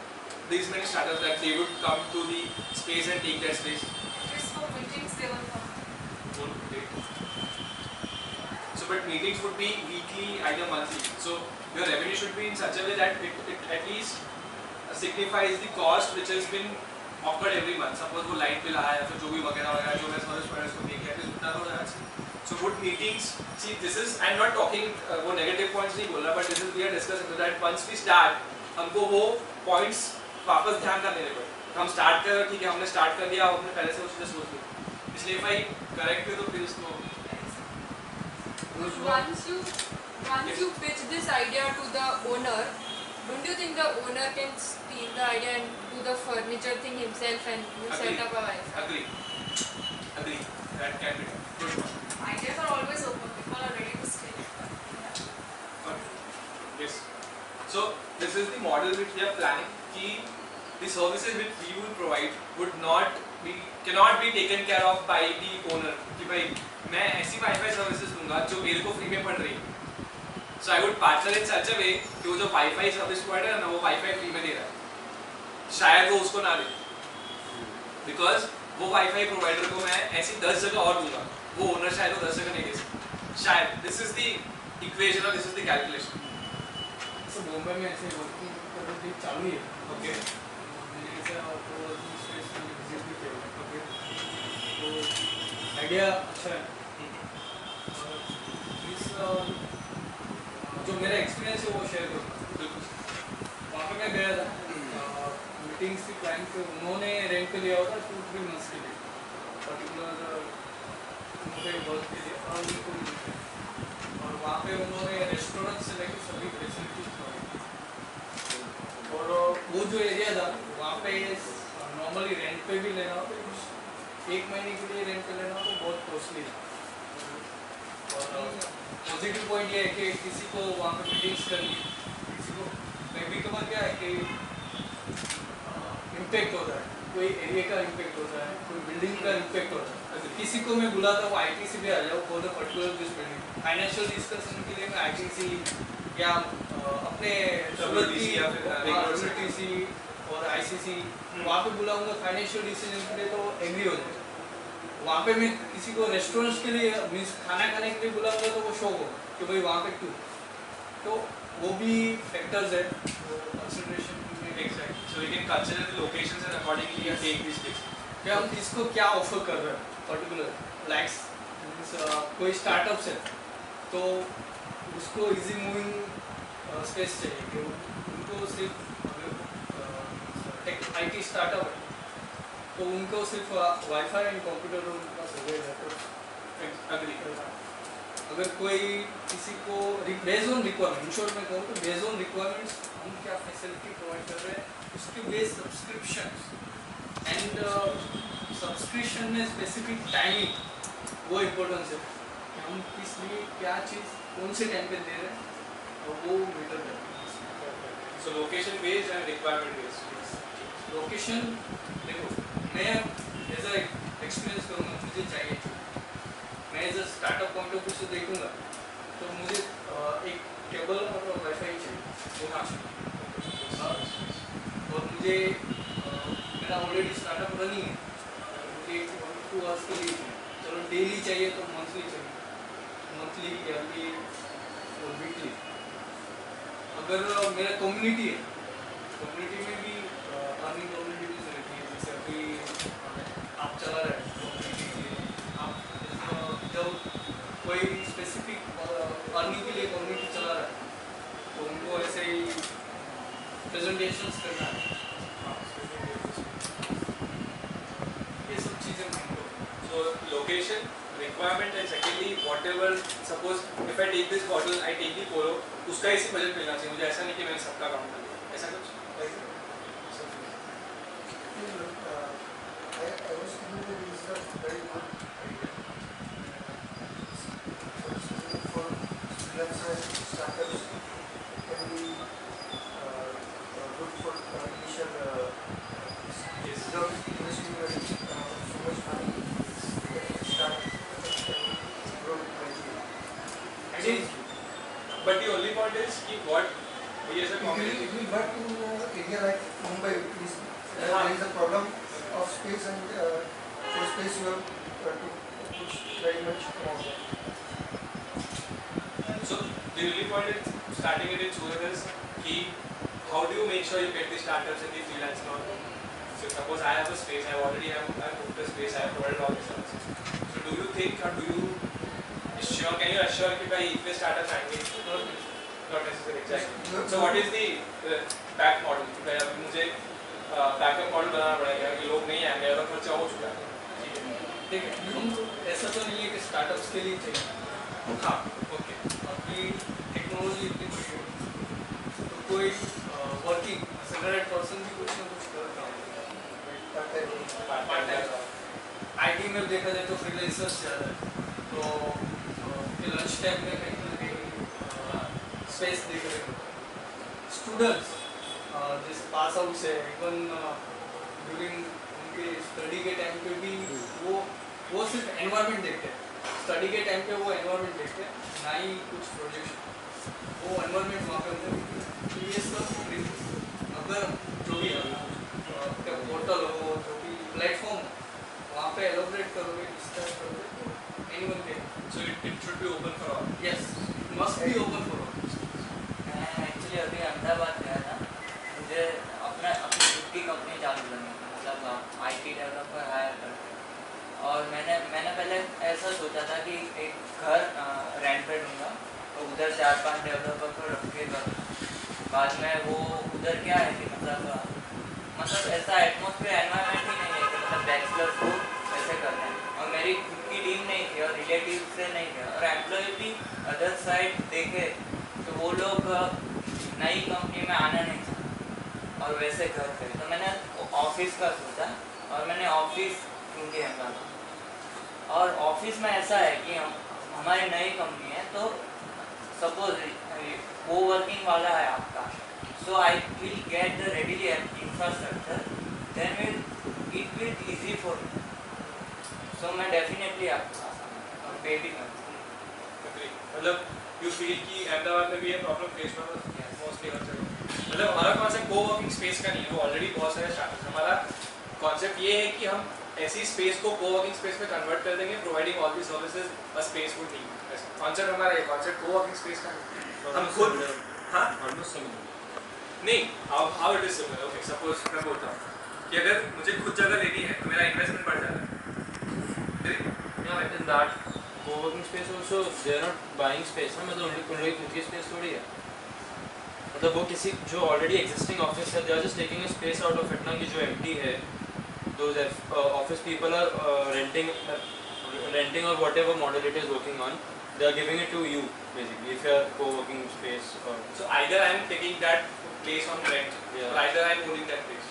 these many startups that they would come to the space and take their space? Just for meetings they will come. So but meetings would be weekly, either monthly. So your revenue should be in such a way that it at least signifies the cost which has been occurred every month. Suppose वो light bill आया या फिर जो भी वगैरह जो मैं service providers को देखे फिर उतना तो रहना चाहिए. So good meetings. See, this is I'm not talking वो negative points नहीं बोल रहा, but this is we are discussing that once we start हमको वो points वापस ध्यान का देने पड़े. हम स्टार्ट कर, ठीक है, हमने स्टार्ट कर दिया, हमने पहले से उस चीज़ सोच ली, इसलिए भाई करेक्ट है तो फिर उसको Once you pitch this idea to the owner, don't you think the owner can steal the idea and do the furniture thing himself and you set up a Wi-Fi? Agree. That can be done. Good. Ideas are always open. People are ready to steal it. Okay. Yes. So this is the model which we are planning. कि the services which we will provide cannot be taken care of by the owner. कि भाई मैं ऐसी wifi services दूंगा जो मेरे को free में पड़ रही है. So I would partner in such a way कि वो जो वाईफाई सर्विस प्रोवाइडर है ना वो वाईफाई फ्री में दे रहा है, शायद वो उसको ना दे, बिकॉज वो वाईफाई प्रोवाइडर को मैं ऐसी 10 जगह और दूंगा, वो ओनर शायद वो 10 जगह नहीं दे सकता शायद. दिस इज द इक्वेशन और दिस इज द कैलकुलेशन. सो बॉम्बे में ऐसे वर्किंग करने चालू है. ओके मैंने ऐसा तो स्पेस में विजिट भी किया. ओके तो आइडिया अच्छा है. प्लीज जो मेरा एक्सपीरियंस है वो शेयर करूँगा. वहाँ पे मैं गया था मीटिंग्स की क्लाइंट पे, उन्होंने रेंट पे लिया होता 2-3 मंथ्स के लिए पर्टिकुलर उनके वर्क के लिए और उनको और वहाँ पे उन्होंने रेस्टोरेंट से लेकर सभी फैसिलिटीज प्रोवाइड. और वो जो एरिया था वहाँ पे नॉर्मली रेंट पे भी लेना हो तो 1 महीने के लिए रेंट पे लेना हो तो बहुत कॉस्टली है. और पॉजिटिव पॉइंट ये है कि किसी को वहाँ पे मीटिंग्स करनी, किसी को कभी कभार क्या है कि इम्पेक्ट होता है, कोई एरिया का इम्पेक्ट होता है, कोई बिल्डिंग का इम्पेक्ट होता है. तो किसी को मैं बुलाता हूँ IT से भी आ जाओ for the particular this building, financial discussion के लिए मैं ITC या अपने WTC और ICC वहाँ पे बुलाऊंगा फाइनेंशियल डिसीजन के लिए तो एग्री हो जाएगा. वहाँ पे मैं किसी को रेस्टोरेंट्स के लिए मीन्स खाना खाने के लिए बुलाऊंगा तो वो शौक हो कि भाई वहाँ पे क्यों, तो वो भी फैक्टर्स है वो कंसिडरेशन में. Exactly. So we can consider the locations and accordingly take this place. कि हम इसको क्या ऑफर कर रहे हैं पर्टिकुलर लाइक्स कोई स्टार्टअप्स है तो उसको इजी मूविंग स्पेस चाहिए कि उनको सिर्फ IT स्टार्टअप है तो उनको सिर्फ वाईफाई एंड कंप्यूटर उनका सर्वे है तो अग्री करना. अगर कोई किसी को based on requirement, in short में कहूँ तो बेस्ड ऑन रिक्वायरमेंट्स हम क्या फैसिलिटी प्रोवाइड कर रहे हैं, उसके बेस्ड सब्सक्रिप्शन एंड सब्सक्रिप्शन में स्पेसिफिक टाइमिंग वो इम्पोर्टेंस है कि हम किस लिए क्या चीज़ कौन से टाइम पे दे रहे हैं और वो मैटर करता है. So location based and requirement based. Location देखो मैं एज अ एक्सपीरियंस करूँगा, मुझे चाहिए, मैं as a startup point of view से देखूँगा तो मुझे एक केबल और वाईफाई चाहिए वो कहाँ से, और मुझे मेरा ऑलरेडी स्टार्टअप रनिंग है, मुझे 1-2 आवर्स के लिए चलो डेली चाहिए तो मंथली चाहिए, मंथली ईयरली और वीकली. अगर मेरा कम्युनिटी है, कम्युनिटी में भी अर्निंग कम्युनिटी भी रहती है. जैसे अभी आप चला रहे हैं कम्युनिटी के लिए, आप जब कोई स्पेसिफिक अर्निंग के लिए कम्युनिटी चला रहा है तो उनको ऐसे ही प्रेजेंटेशंस करना है, ये सब चीज़ें mind low. So location, requirement and secondly whatever, suppose if I take this bottle, I take the polo, उसका इसी बजट मिलना चाहिए मुझे, ऐसा नहीं कि मैंने सबका काम कर लिया, ऐसा कुछ. I was thinking that this is a very good idea. For freelancers, startups, it can be good for initial without investing so much money. They can start and grow gradually. But the only point is कि what we as a community. If we work in an area like Mumbai, there is a problem of space, and for space you have to put very much amount. So the only point is starting it in Surat is कि how do you make sure you get the startups and the freelance now? So suppose I have a space, I already have booked a space, I have provided all the services. So do you think or do you assure, can you assure कि भाई इतने startups आएंगे? Not necessary, exactly. So what is the back model? कि भाई अभी मुझे backup model बनाना पड़ेगा कि लोग नहीं आएंगे और खर्चा हो चुका है. ठीक है, हम ऐसा तो नहीं है कि स्टार्टअप्स के लिए चाहिए. हाँ ओके, अभी टेक्नोलॉजी इतनी बड़ी है तो कोई वर्किंग सैलरीड पर्सन भी कुछ ना कुछ कर रहा है. IT में देखा जाए तो फ्रीलांसर्स ज़्यादा है, तो लंच टाइम में कहीं ना कहीं स्पेस देख रहे हो. स्टूडेंट्स जैसे पास आउट से इवन ड्यूरिंग उनके स्टडी के टाइम पे भी वो सिर्फ एनवायरनमेंट देखते हैं, स्टडी के टाइम पे वो एनवायरनमेंट देखते हैं, ना ही कुछ प्रोजेक्शन. वो एनवायरमेंट वहाँ पे होता है। ये सब अगर जो भी आपका पोर्टल हो, जो भी प्लेटफॉर्म हो, वहाँ पे एलोबरेट करोगे, डिस्कस करोगे तो anyone can. So it should be open for all. Yes, must be open for all. मैं एक्चुअली अभी अहमदाबाद गया था, मुझे अपनी खुद की कंपनी चालू करनी थी, मतलब IT डेवलपर हायर करके। और मैंने पहले ऐसा सोचा था कि एक घर रेंट पे लूँगा तो उधर 4-5 डेवलपर को रख के करूँगा। बाद में वो उधर क्या है कि मतलब ऐसा एटमॉस्फेयर एनवायरनमेंट ही नहीं है कि मतलब बैचलर्स को ऐसे करते हैं। और मेरी खुद की टीम नहीं थी और रिलेटिव से नहीं थे, और एम्प्लॉय भी अदर साइड देखे तो वो लोग नई कंपनी में आना नहीं चाहते और वैसे घर पे। तो मैंने ऑफिस का सोचा और मैंने ऑफिस क्योंकि अहमदाबाद, और ऑफिस में ऐसा है कि हमारी नई कंपनी है तो सपोज वो वर्किंग वाला है आपका, so I will get the readily infrastructure, then it will easy for me. So मैं डेफिनेटली आपको पे भी करूँ। मतलब यू फील कि अहमदाबाद में भी ये प्रॉब्लम फेस हो रहा है मोस्टली हर जगह। मतलब हमारा कॉन्सेप्ट को वर्किंग स्पेस का नहीं है, वो ऑलरेडी बहुत सारे स्टार्टअप्स। हमारा कॉन्सेप्ट ये है कि हम ऐसी स्पेस को को वर्किंग स्पेस में कन्वर्ट कर देंगे, providing all the services a space would need. Concept हमारा ये कॉन्सेप्ट को वर्किंग स्पेस का नहीं। हम खुद हाँ ऑलमोस्ट सिमिलर नहीं, how it is similar. Okay, suppose मैं बोलता हूँ कि अगर मुझे खुद जगह लेनी है तो मेरा इन्वेस्टमेंट बढ़ जाता है। in that co-working space also they are not buying space ना, मतलब उनकी खुद की स्पेस थोड़ी है। मतलब वो किसी जो ऑलरेडी एग्जिस्टिंग ऑफिस है, they are just taking a space out of it ना, कि जो empty है, those office people are renting or whatever model it is working on, they are giving it to you basically if you are co-working space or So either I am taking that place on rent, Yeah. or either I am owning that place.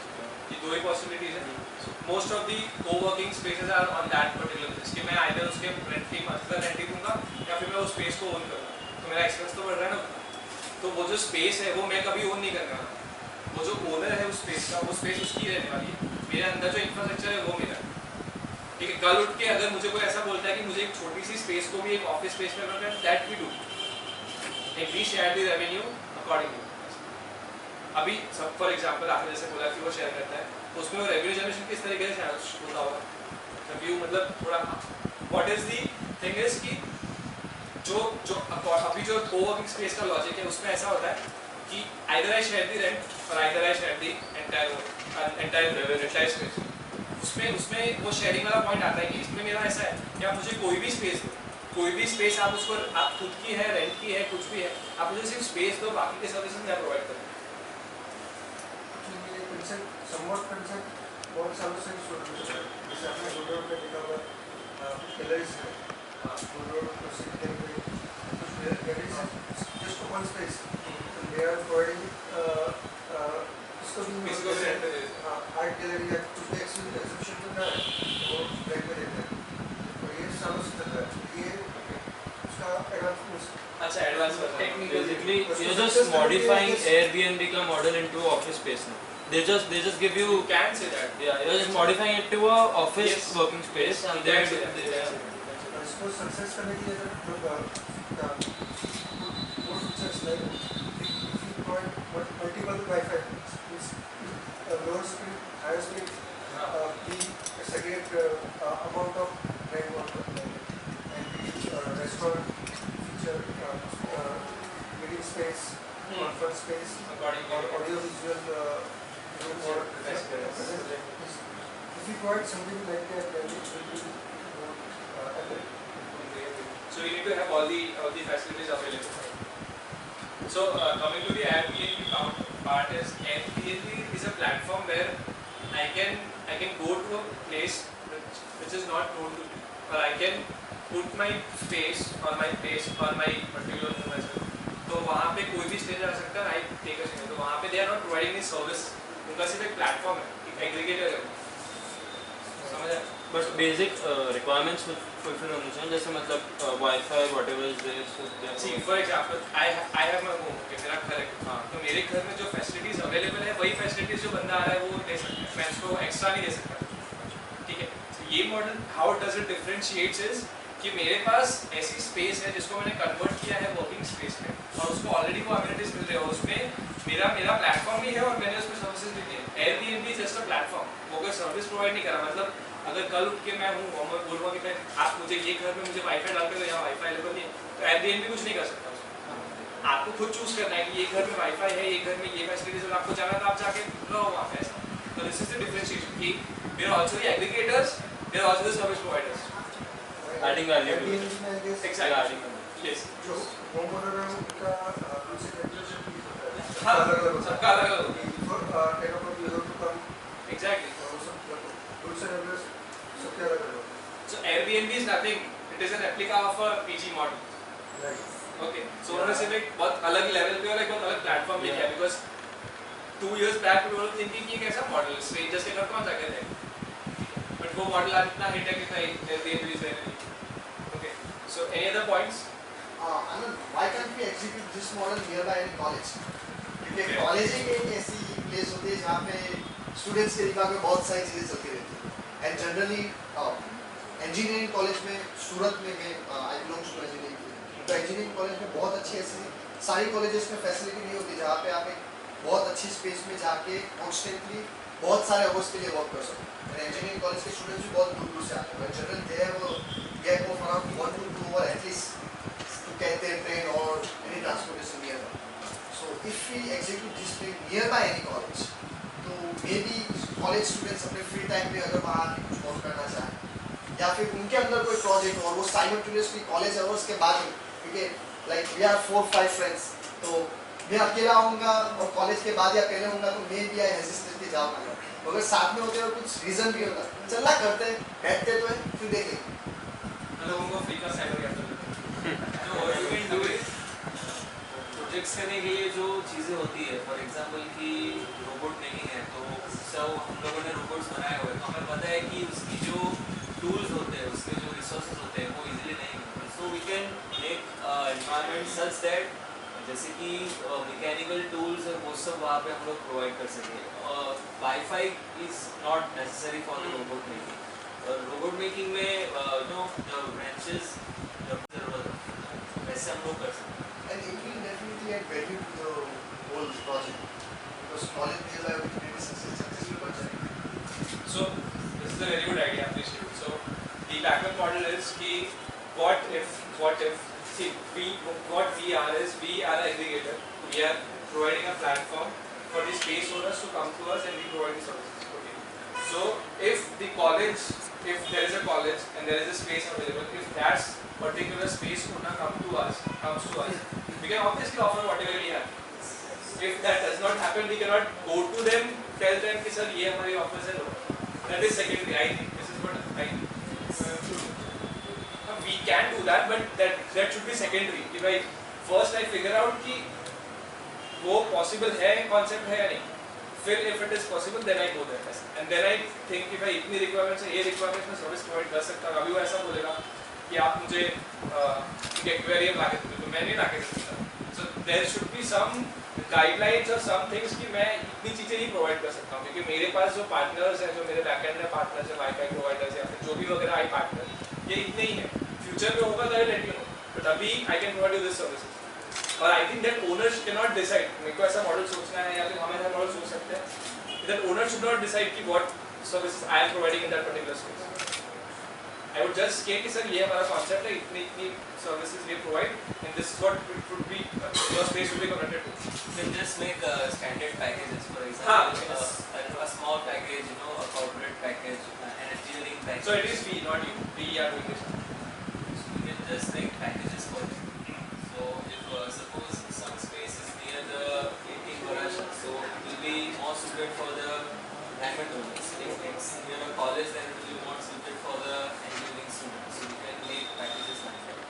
ये दो ही possibilities हैं। Most of the co-working spaces are on that particular place कि मैं either उसके rent ही दूंगा या फिर मैं उस स्पेस को ओन करूँगा, तो मेरा एक्सपेंस तो बढ़ रहा है ना। तो वो जो स्पेस है वो मैं कभी ओन नहीं करने वाला। वो जो ओनर है उस स्पेस का, वो स्पेस उसकी रहने वाली है। मेरे अंदर जो इंफ्रास्ट्रक्चर है वो मेरा है। ठीक है, कल उठ के अगर मुझे कोई ऐसा बोलता है कि मुझे एक छोटी सी स्पेस को भी एक ऑफिस स्पेस में करना है, that we do and we share the revenue accordingly. अभी सब फॉर एग्जांपल आपने जैसे बोला कि वो शेयर करता है, तो उसमें वो रेवेन्यू जनरेशन किस तरीके से होता होगा। रिव्यू मतलब थोड़ा what is the thing is कि जो अभी जो कोवर्किंग स्पेस का लॉजिक है उसमें ऐसा होता है कि either I share the rent और either I share the entire revenue space. उसमें वो शेयरिंग वाला पॉइंट आता है कि इसमें मेरा ऐसा है कि आप मुझे कोई भी स्पेस दो, कोई भी स्पेस आप उसको, आप खुद की है, रेंट की है, कुछ भी है, आप मुझे सिर्फ स्पेस दो, बाकी के सर्विसेज मैं प्रोवाइड करूँ। somewhat concept बहुत सालों से शुरू हुआ है। जैसे आपने रोड पे देखा होगा गैलरीज है, रोड पर से galleries just one space, they are providing इसको भी आर्ट गैलरी या कुछ भी एग्जीबिशन में ना वो रेंट पे देते हैं, और ये सालों से चल रहा है। ये उसका एडवांस अच्छा advance basically you're just modifying Airbnb का model into office space now. They just give you can say that. Yeah, you're just modifying it to a office Yes. working space and then इसको success करने के लिए more features like if you provide multiple Wi-Fi, lower speed, higher speed, we segregate amount of network and the restaurant feature meeting space, conference space, or audio visual room or if you provide something like that, then it will be more accurate. So you need to have all the facilities available. So coming to the Airbnb part is Airbnb is a platform where I can go to a place which is not known to me, or I can put my space or my place or my particular home as well. तो वहाँ पे कोई भी stay जा सकता है, I take a stay। तो वहाँ पे they are not providing any service, उनका सिर्फ एक प्लेटफॉर्म है, एक एग्रीगेटर है, समझ आया? but basic requirements fulfill होने चाहिए, जैसे मतलब Wi-Fi whatever is there so See, for example, I have my home, okay, मेरा घर है, हाँ, तो मेरे घर में जो फैसिलिटीज अवेलेबल है वही फैसिलिटीज जो बंदा आ रहा है वो ले सकता है, मैं उसको एक्स्ट्रा नहीं दे सकता। ठीक है, तो ये model how does it differentiates is कि मेरे पास ऐसी स्पेस है जिसको मैंने कन्वर्ट किया है वर्किंग स्पेस में और उसको ऑलरेडी वो अम्यूनिटीज मिल रहे हैं, उसमें मेरा प्लेटफॉर्म भी है और मैंने उसमें सर्विसेज भी दी है। Airbnb is just a platform, वो कोई सर्विस प्रोवाइड नहीं कर रहा। मतलब अगर कल उठ के मैं हूँ और मैं बोलूँगा कि मैं आप मुझे ये घर में मुझे वाईफाई डाल के दो, यहाँ वाईफाई अवेलेबल नहीं है, तो एयरबीएनबी कुछ नहीं कर सकता उसमें। आपको खुद चूज करना है कि ये घर में वाईफाई है, ये घर में ये फैसिलिटीज है, आपको जाना तो आप जाके रहो वहाँ पे ऐसा। तो दिस इज द डिफरेंशिएशन कि there are also the aggregators, there are also the service providers. Adding value to it. Airbnb में I guess Exactly. Adding value. Yes. जो homeowner है उनका कुछ regulation भी होता है। हाँ, अलग-अलग होता है। सबका अलग-अलग होता है। For 10 o'clock you have to come Exactly. और सब rules and regulations सबके अलग-अलग होते हैं। So Airbnb is nothing. It is a replica of a PG model. Right. Okay. So उन्होंने सिर्फ एक बहुत अलग लेवल पे और एक बहुत अलग प्लेटफॉर्म पे किया because 2 years back we were thinking कि एक ऐसा मॉडल स्ट्रेंजर्स के घर कौन जाके रहेगा, but वो मॉडल आज इतना हिट है कि नहीं Airbnb is very okay. So any other points? I mean, why can't we execute this model nearby any college? क्योंकि Okay. कॉलेज ही एक ऐसी प्लेस होती है जहाँ पे स्टूडेंट्स के दिमाग में बहुत सारी चीज़ें चलती रहती हैं। एंड जनरली इंजीनियरिंग कॉलेज में सूरत में आई बिलोंग टू इंजीनियरिंग, तो इंजीनियरिंग कॉलेज में बहुत अच्छी ऐसी सारी कॉलेजेस में फैसिलिटी नहीं होती जहाँ पे आप एक बहुत अच्छी स्पेस में जाके कॉन्स्टेंटली बहुत सारे आवर्स के लिए वर्क कर सकते हैं। इंजीनियरिंग कॉलेज के स्टूडेंट्स भी बहुत दूर दूर से आते हैं, general they have gap of around 1 to 2 hours at least to get their train or any transportation nearby. So if we execute this thing nearby any college, तो maybe college students अपने free time में अगर वहाँ आके कुछ work करना चाहें या फिर उनके अंदर कोई project और वो simultaneously college hours के बाद क्योंकि like we are 4-5 friends, तो मैं अकेला होऊंगा और college के बाद या पहले होऊंगा तो maybe I hesitate कि जाऊँगा, अगर साथ में होते और कुछ reason भी होता चलना करते बैठते तो है फिर देखेंगे। लोगों को फ्री का cyber capital No, what you can do is projects करने के लिए जो चीज़ें होती है, फॉर एग्जांपल कि रोबोट मेकिंग है तो सब हम लोगों ने रोबोट्स बनाए हुए हैं, तो हमें पता है कि उसकी जो टूल्स होते हैं, उसके जो रिसोर्सेज होते हैं वो इजीली नहीं मिलते, so we can make environment such that जैसे कि मैकेनिकल टूल्स और वो सब वहाँ पे हम लोग प्रोवाइड कर सकें। Wifi is not necessary for the robot making. Robot making में नो द ब्रांचेस वैसे हम लोग कर सकते हैं। And it will definitely add value to the whole project because college nearby will be successful project. So this is a very good idea, appreciate it. So the backup model is कि what if see what we are is we are an aggregator. We are providing a platform for the space owners to come to us and we provide the services. Okay. So if there is a college and there is a space available, if that particular space owner comes to us, we can obviously offer whatever we have. If that does not happen, we cannot go to them, tell them कि sir ये हमारी offers है लो. That is secondary. I think this is what I we can do that, but that should be secondary. If I first I figure out कि वो possible है concept है या नहीं. फिर if it is possible then I go there and then I think कि भाई इतनी requirements है, ये requirements में service provide कर सकता हूँ. अभी वो ऐसा बोलेगा कि आप मुझे एक एक्वेरियम ला के दो, तो मैं नहीं ला के दे सकता. So there should be some guidelines or some things कि मैं इतनी चीज़ें नहीं provide कर सकता हूँ क्योंकि मेरे पास जो partners हैं, जो मेरे backend में partners हैं, वाईफाई providers या फिर जो भी वगैरह आई partner, ये इतने ही हैं. फ्यूचर में होगा तो I let you know, but अभी I can provide you this services. और I think that owners can not decide मेरे को ऐसा मॉडल सोचना है या फिर हम ऐसा मॉडल सोच सकते हैं. That owner should not decide कि what services I am providing in that particular space. I would just say कि सर ये हमारा कॉन्सेप्ट है, इतनी इतनी services we provide and this is what it would be your space would be connected to. You can just make standard packages, for example, a small package, you know, a corporate package, an engineering package. So it is we, not you. We are doing this. So you can just make packages for it. So if suppose some space is near the painting garage, so it will be more suited for the diamond owners. If it's near a college, then it will be more suited for the engineering students. So you can make packages like that.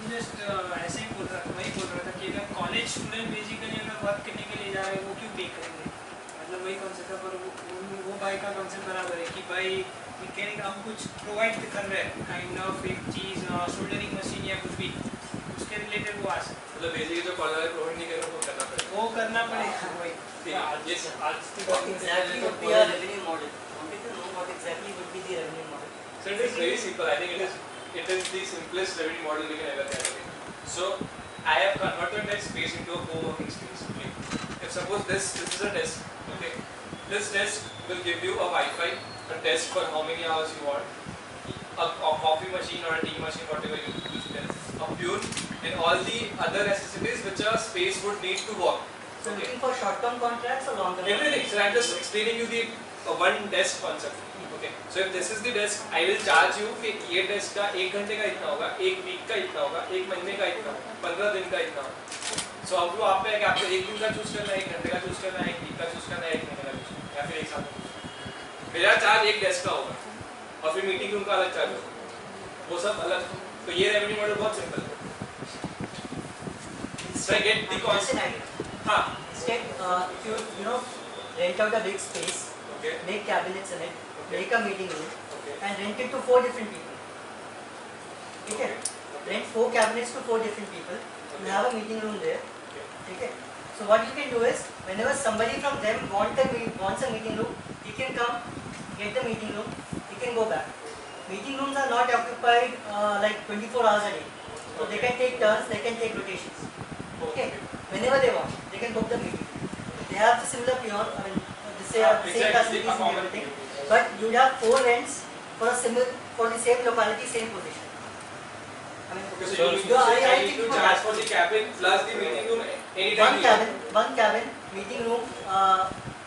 Just ऐसे ही बोल रहा था, वही बोल रहा था कि अगर कॉलेज स्टूडेंट बेसिकली अगर वर्क करने के लिए जा रहे हैं वो क्यों पे करेंगे. मतलब वही कॉन्सेप्ट है, पर वो भाई का कॉन्सेप्ट बराबर है कि भाई मैकेनिक हम कुछ प्रोवाइड कर रहे हैं काइंड ऑफ एक चीज़ सोल्डरिंग मशीन या कुछ भी उसके रिलेटेड वो आ सकता है. मतलब बेसिकली जो कॉलेज वाले प्रोवाइड नहीं कर रहे वो करना पड़ेगा. वो करना पड़ेगा वही. Yes. Exactly what we are revenue model. Wanted to know what exactly would be the revenue model? So it is very simple. I think it is the simplest revenue model we can ever calculate. So I have converted that space into a co-working space. Okay. If suppose this is a desk, okay, this desk will give you a Wi-Fi, a desk for how many hours you want, a coffee machine or a tea machine, whatever you use there, a pure, and all the other necessities which a space would need to work. So looking for short-term contracts or long-term? Everything. So I'm just explaining you the one desk concept. Okay. So if this is the desk, I will charge you कि ये desk का 1 घंटे का इतना होगा, 1 week का इतना होगा, 1 महीने का इतना होगा, 15 दिन का इतना होगा. So अब वो आप पे है कि आपको 1 दिन का चूज करना है, 1 घंटे का चूज करना है, 1 week का चूज करना है, 1 महीने का चूज करना है, या फिर 1 साल का चूज करना है. मेरा चार्ज एक desk का होगा और फिर मीटिंग रूम का अलग चार्ज होगा. वो सब अलग. तो ये रेवेन्यू मॉडल बहुत सिंपल है. So I get the concept. हाँ. Instead, if you know rent out a big space, okay, make cabinets in it, okay, make a meeting room, okay, and rent it to 4 different people. Okay? Rent 4 cabinets to 4 different people. You have a meeting room there. Okay? So what you can do is, whenever somebody from them wants a meeting room, he can come, get the meeting room, he can go back. Meeting rooms are not occupied like 24 hours a day. So they can take turns, they can take rotations. Okay? Whenever they want, they can book the meeting. They have the similar peon, I mean, they have the same facilities and everything. But you have 4 rents for the same locality, same position. I mean, okay, so I need to charge for the cabin plus the meeting room anytime. One cabin, meeting room,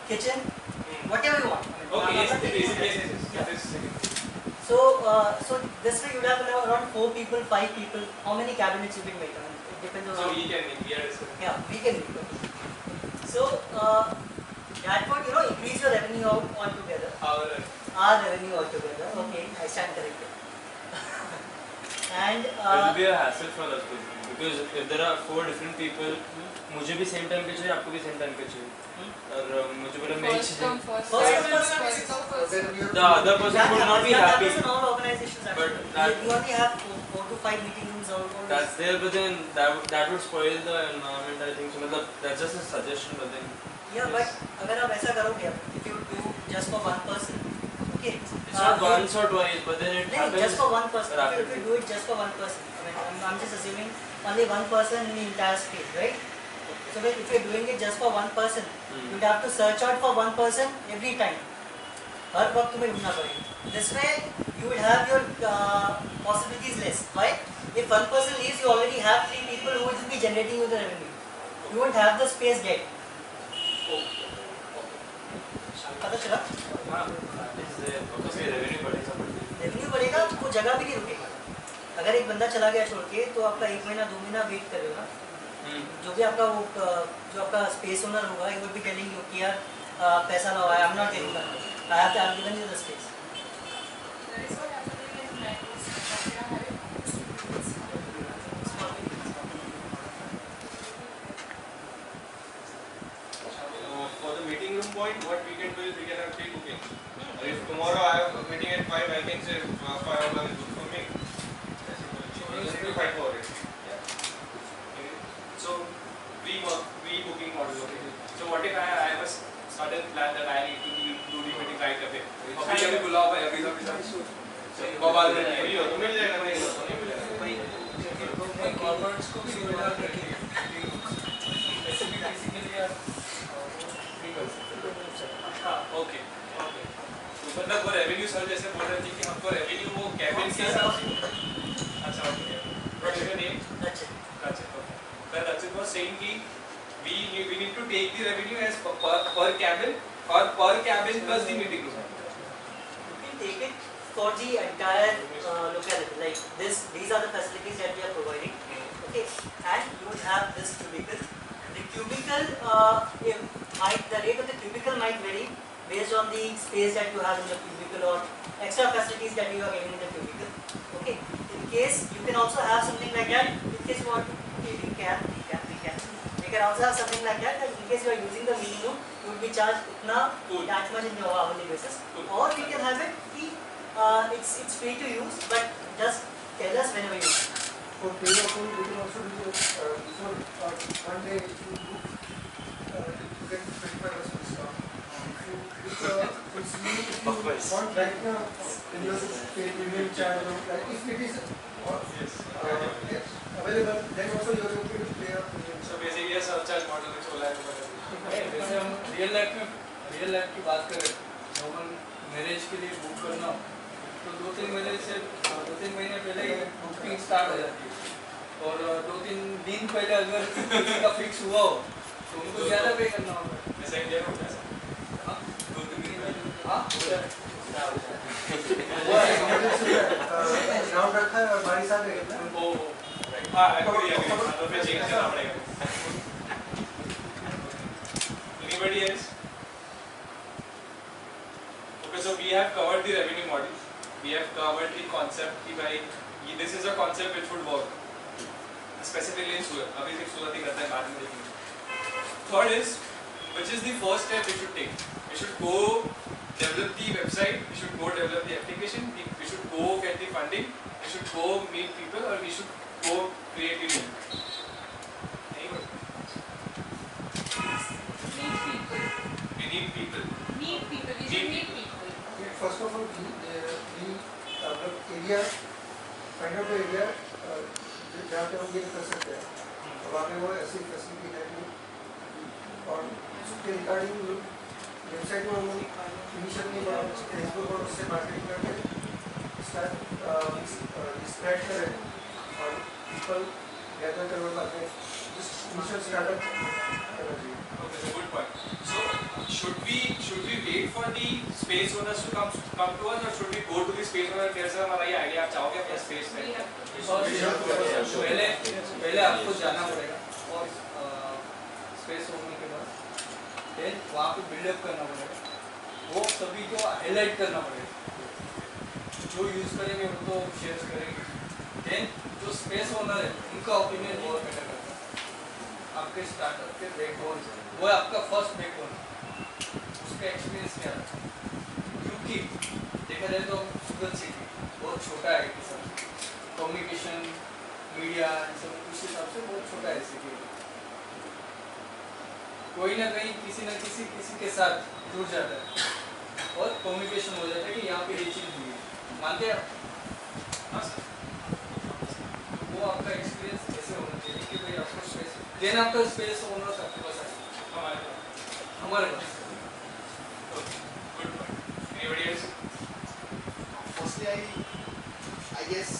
kitchen, whatever you want. Okay, yes, the basic yes. So this way you have around 4 people, 5 people. How many cabinets you can make? I mean, it depends on. So we can make. We are discussing. Yeah, we can make. So that would increase your revenue altogether. Our revenue altogether. Okay, I stand corrected. And it will be a hassle for us because if there are 4 different people, मुझे भी same time पे चाहिए, आपको भी same time पे चाहिए, और मुझे बोला मैं First come first. the other person would not be happy. That happens in all organizations actually. But you only have 4 to 5 meeting rooms or. That's there, but then that would spoil the environment. I think so. मतलब that's just a suggestion, but then. Yeah, but अगर आप ऐसा करोगे, if you do just for one person, okay. It's not once or twice, but then it happens. Just for one person. Rapidly. If you do it just for one person, I mean, I'm just assuming only one person in the entire space, right? So if you're doing it just for one person, you'd have to search out for one person every time. हर वक्त तुम्हें ढूंढना पड़ेगा. This way, you will have your possibilities less. Why? If one person leaves, you already have 3 people who will be generating you the revenue. You won't have the space dead. पता चला? हाँ. इससे revenue बढ़ेगा. Revenue बढ़ेगा, वो जगह भी नहीं रुकेगा. अगर एक बंदा चला गया छोड़ के, तो आपका 1 महीना 2 महीना वेट करेगा. जो भी आपका वो जो आपका स्पेस ओनर होगा, he will be telling you कि यार पैसा लगाओ, I am not getting that. I have given you the space. That is what happening in networks. We are having for the meeting room point, what we can do is we can have 3 bookings. If tomorrow I have a meeting at 5, I can say 5 o'clock is good for me. So you need to fight for it. So we-booking model. Okay. So what if I have a sudden plan that I need to do the meeting right away? अभी अभी बुलाओ भाई अभी सब mobile में नहीं हो तो मिल जाएगा नहीं हो तो नहीं मिलेगा. कॉर्पोरेट्स को भी सुविधा देंगे. ऐसे भी बेसिकली यार फ्री कर सकते. हाँ ओके. तो मतलब वो रेवेन्यू सर जैसे बोल रहे थे कि हमको रेवेन्यू वो कैबिन के हिसाब से. अच्छा okay. What's your name? Rachit. Rachit. Okay. Then Rachit was saying कि we need to take the revenue as per cabin or per cabin plus the meeting room. You can take it for the entire locality. Like this, these are the facilities that we are providing. Okay, and you would have this cubicle. The cubicle, the rate of the cubicle might vary based on the space that you have in the cubicle or extra facilities that you are getting in the cubicle. Okay, in case you can also have something like that. In case you want to, we can. You can also have something like that. In case you are using the meeting room, you will be charged that much in your hourly basis. Or we can have it. It's free to use, but just tell us whenever you want. For pay of full, we can also do before one day if you book, you get 25% discount. If you want right now, universal premium channel, like if it is available, then also you are going to pay a premium. So basically a surcharge model which Ola has got. वैसे हम real life की बात करें, normal marriage के लिए book करना हो तो 2-3 महीने पहले ही बुकिंग स्टार्ट हो जाती है, और 2-3 दिन पहले अगर किसी का फिक्स हुआ हो तो उनको ज़्यादा पे करना होगा। ऐसा इंडिया में होता है? हाँ, 2-3 दिन पहले। हाँ, ग्राउंड रखा है और बारिश आ गई ना। हाँ, agree, मतलब पे चेंज करना पड़ेगा। Anybody else? Okay, so we have covered the revenue model. We have covered the concept कि भाई this is a concept which would work. Specifically in Surat. अभी सिर्फ सूरत ही करता है, बाद में देखेंगे. Third is, which is the first step we should take? We should go develop the website. We should go develop the application. We should go get the funding. We should go meet people, or we should go create the need. Anybody? We need people. Meet people. We should meet people. First of all, we area, find out the area जहाँ पे हम ये कर सकते हैं, और वहाँ पे वो ऐसी फैसिलिटी है कि, और उसके रिगार्डिंग वेबसाइट में हम इनिशियली फेसबुक और उससे मार्केटिंग करके स्प्रेड करें और पीपल गैदर करने वाले just initial startup energy. Okay, good point. So should we wait for the space owners to come to us, or should we go to the space owner and tell sir हमारा ये idea आप चाहोगे अपना space में? पहले आपको जाना पड़ेगा और स्पेस होने के बाद देन वहाँ पे बिल्डअप करना पड़ेगा, वो सभी को हाईलाइट करना पड़ेगा, जो यूज़ करेंगे वो तो शेयर करेंगे, देन जो स्पेस ओनर है उनका ओपिनियन बहुत मैटर करता है। आपके स्टार्टअप के बैकबोन वो है आपका फर्स्ट बैकबोन, उसका एक्सपीरियंस क्या है, क्योंकि देखा जाए तो सूरत सिटी बहुत छोटा है, कम्युनिकेशन मीडिया सब उस हिसाब से बहुत छोटा है सिटी, कोई ना कहीं किसी न किसी के साथ जुड़ जाता है और कम्युनिकेशन हो जाता है कि यहाँ पे ये चीज़ हुई है, मानते हैं आप? हाँ सर, वो आपका एक्सपीरियंस ऐसे होना चाहिए कि भाई आपको स्पेस देन आपका स्पेस ओनर आपके पास आए हमारे पास। Good point. Anybody else? Firstly, I guess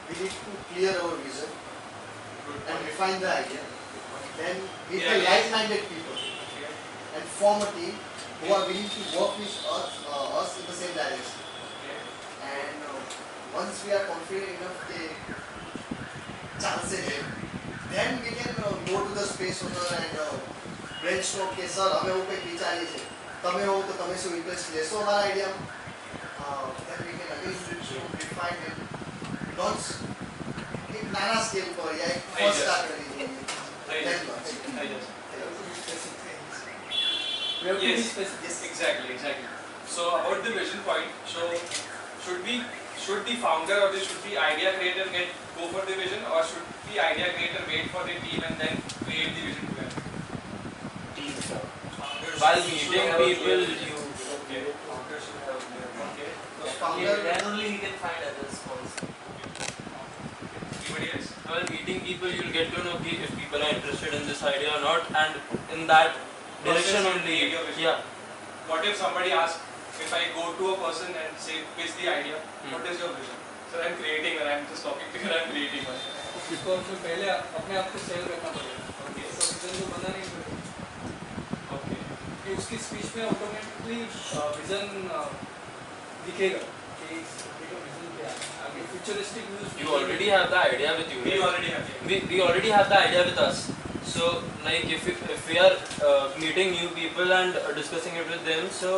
we need to clear our vision and refine the idea. Then meet the like-minded people and form a team who are willing to work with us in the same direction. And once we are confident enough that chances है, then we can go to the space owner and brainstorm के sir हमें वो पे विचारिए છે, તમે हो तो તમે શું इंटरेस्ट लेशो हमारा idea, then we can again refine it, launch एक नाना स्केल पर या एक फर्स्ट स्टार्ट करी then launch. Yes, exactly. So about the vision point, so should the founder or should the idea creator go for the vision, or should the idea creator wait for the team and then create the vision together? While meeting people, Then only we can find others also. Anybody else? while meeting people, you'll get to know if people are interested in this idea or not, and in that direction only. Yeah. What if somebody asks, if I go to a person and say, pitch the idea, what is your vision? Sir, I'm creating one. I'm just talking to you. I'm creating one. उसको हमसे पहले अपने आप को cell रखना पड़ेगा, उसका vision तो बना नहीं पड़ेगा, कि उसकी स्पीच में ऑटोमेटिकली विजन दिखेगा कि देखो विजन क्या है, आगे futuristic use. You already have the idea with you. We already have it. We already have the idea with us. So like if we are meeting new people and discussing it with them, so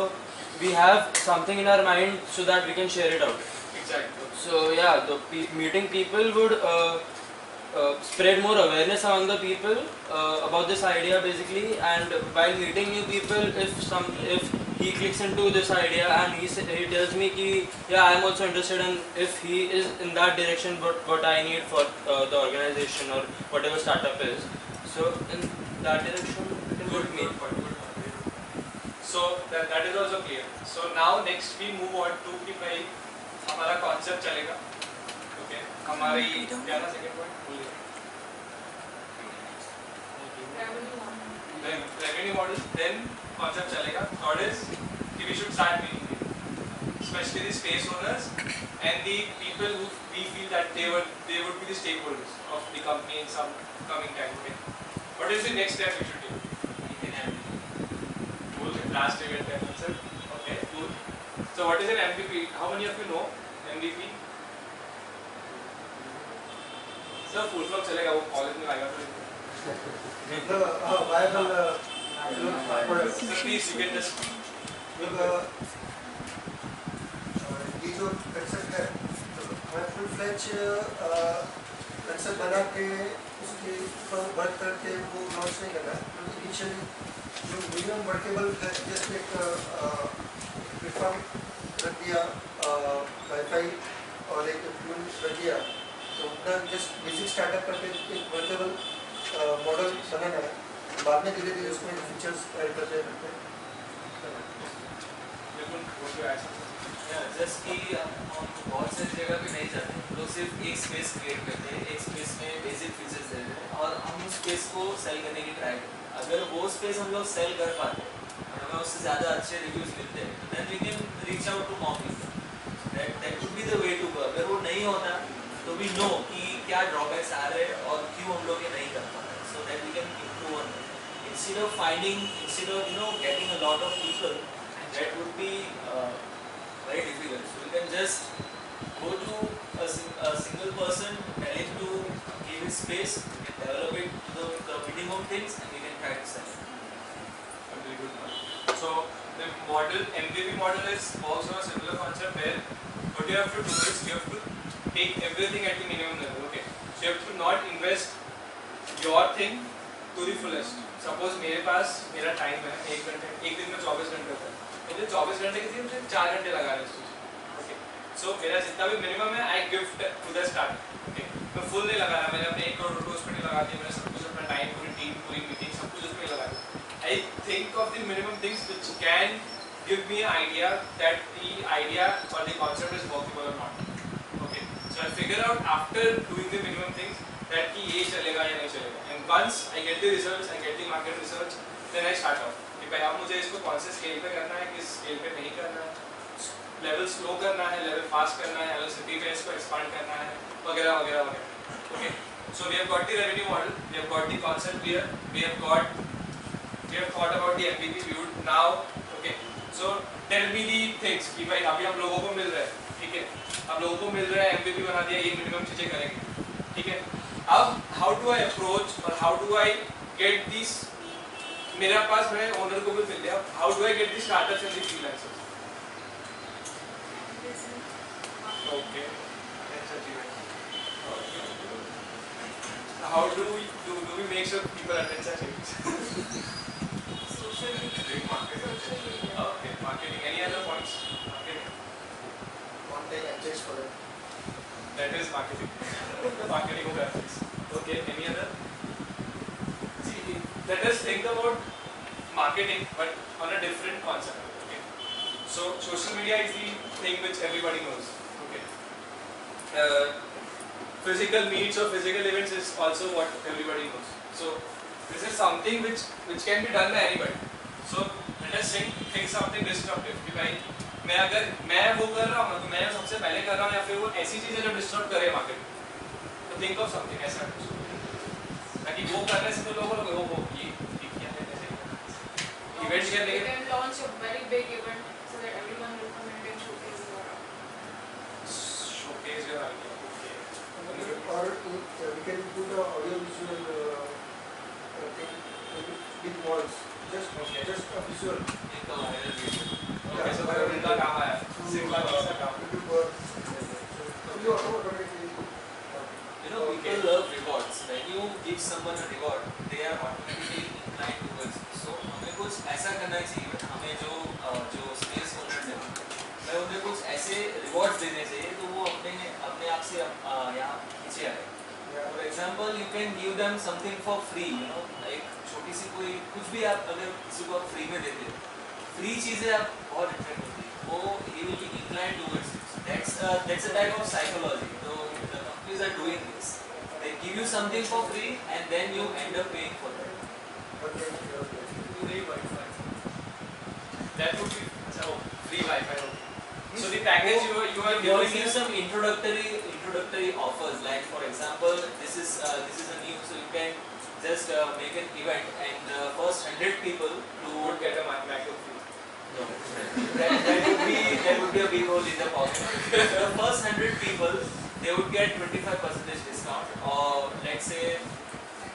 we have something in our mind so that we can share it out. Exactly. So yeah, the meeting people would spread more awareness among the people about this idea basically, and while meeting new people, if he clicks into this idea and he tells me ki yeah, I am also interested, and if he is in that direction what I need for the organization or whatever startup is, so in that direction we can Good meet. point. So that is also clear. So now next we move on to कि भाई हमारा concept चलेगा, okay हमारी क्या था second point भूल गया, revenue model, then concept चलेगा, थर्ड इज कि we should start meeting especially the space owners and the people who we feel that they would be the stakeholders of the company in some coming time. Okay, what is the next step we should take? Cool. Last event answer. Okay, cool. So what is an MVP? How many of you know MVP? Sir, full form चलेगा, वो college में आएगा तो viable product. so please you can just ये जो concept है हमें full फ्लैच concept बना के उसके ऊपर वर्क करके वो लॉन्च नहीं करना है, क्योंकि इनिशियली जो मिनिमम वर्केबल है, जैसे एक प्लेटफॉर्म रख दिया, वाईफाई और एक फ्यूल रख दिया, तो उतना जस्ट बेसिक स्टार्टअप करके एक वर्केबल मॉडल बनाना है, बाद में धीरे धीरे उसमें फीचर्स ऐड करते रहते हैं। जस्ट कि हम बहुत सारी जगह पे नहीं जाते, लोग सिर्फ एक स्पेस क्रिएट करते हैं, एक स्पेस में बेसिक फीचर्स देते हैं और हम उस स्पेस को सेल करने की ट्राई करते हैं। अगर वो स्पेस हम लोग सेल कर पाते हैं और हमें उससे ज़्यादा अच्छे रिव्यूज़ मिलते हैं, तो then we can reach out to more people, that would be the way to go. अगर वो नहीं होता तो वी नो कि क्या ड्रॉबैक्स आ रहे हैं और क्यों हम लोग ये नहीं कर पा रहे, so that we can improve on it instead of getting a lot of people, that would be very difficult. So you can just go to a single person, tell him to give his space, you can develop it to the minimum things, and you can try to sell it. Very good. So the model, MVP model, is also a similar concept where what you have to do is you have to take everything at the minimum level. Okay, so you have to not invest your thing to the fullest. Suppose मेरे पास मेरा time है 1 घंटे, एक दिन में 24 घंटे होता है, मुझे 24 घंटे की थी, मुझे 4 घंटे लगा रहे हैं इस चीज़। ओके, सो मेरा जितना भी मिनिमम है I gift to the start. Okay, मैं फुल नहीं लगा रहा, मैंने अपने 1 करोड़ रुपये उस पर नहीं लगा दिया, मैंने सब कुछ अपना टाइम, पूरी टीम, पूरी मीटिंग, सब कुछ उस पर लगा दिया। I think of the minimum things which can give me idea that the idea और द कॉन्सेप्ट इज वर्केबल और not. Okay, so I figure out after doing the minimum things that कि ये चलेगा या नहीं चलेगा, and once I get the results, I get the market research, then I start off कि भाई अब मुझे इसको कौन से स्केल पे करना है, किस स्केल पे नहीं करना है, लेवल स्लो करना है, लेवल फास्ट करना है, लेवल सिटी पे इसको एक्सपांड करना है, वगैरह वगैरह वगैरह। Okay, so we have got the revenue model, we have got the concept clear, we have thought about the MVP, we would now okay, so tell me the things कि भाई अभी हम लोगों को मिल रहा है, ठीक है, हम लोगों को मिल रहा है, एमवीपी बना दिया, ये मिनिमम चीज़ें करेंगे, ठीक है। अब हाउ डू आई अप्रोच और how do I get this, मेरे पास मैं ओनर को भी मिल गया, how do I get the startups and the freelancers? Okay, how do we make sure people attend such events? Social media. Okay, marketing. Any other points? Marketing. Contact access for it. That is marketing. Marketing graphics. Okay, any other? See, let us think about marketing, but on a different concept. Okay. So social media is the thing which everybody knows. Okay. Physical meets or physical events is also what everybody knows. So this is something which can be done by anybody. So let us think something disruptive कि भाई मैं वो कर रहा हूँ तो मैं सबसे पहले कर रहा हूँ, या फिर वो ऐसी चीजें जो डिस्टर्ब करे मार्केट, तो थिंक ऑफ समथिंग ऐसा कुछ ताकि वो करने से तो लोगों को वो ये क्या है कैसे इवेंट क्या You can launch a very big event so that everyone will come and can showcase your showcase your idea. Or we can put the audio visual thing with walls. Just a visual. एक viral video. Okay, so भाई उनका काम आया, simple ऐसा काम। You know, people love rewards. When you give someone a reward, they are automatically inclined towards it. So हमें कुछ ऐसा करना चाहिए, हमें जो स्पेस ओनर्स हैं, मैं उन्हें कुछ ऐसे रिवॉर्ड्स देने चाहिए तो वो अपने आप से यहाँ पीछे आए। For example you can give them something for free, you know, एक छोटी सी कोई कुछ भी आप अगर किसी को आप फ्री में देते हो, फ्री चीज़ें आप बहुत अट्रैक्ट होती है, वो he will be inclined towards it. That's a type of psychology. So the companies are doing this. They give you something for free and then you end up paying for that. Free Wi-Fi. That would be free Wi-Fi. So the package you are They will giving give is some introductory offers. Like for example, this is a new, so you can just make an event and the first 100 people who would get a MacBook free. that would be a big hole in the pocket. The first 100 people, they would get 25% discount, or let's say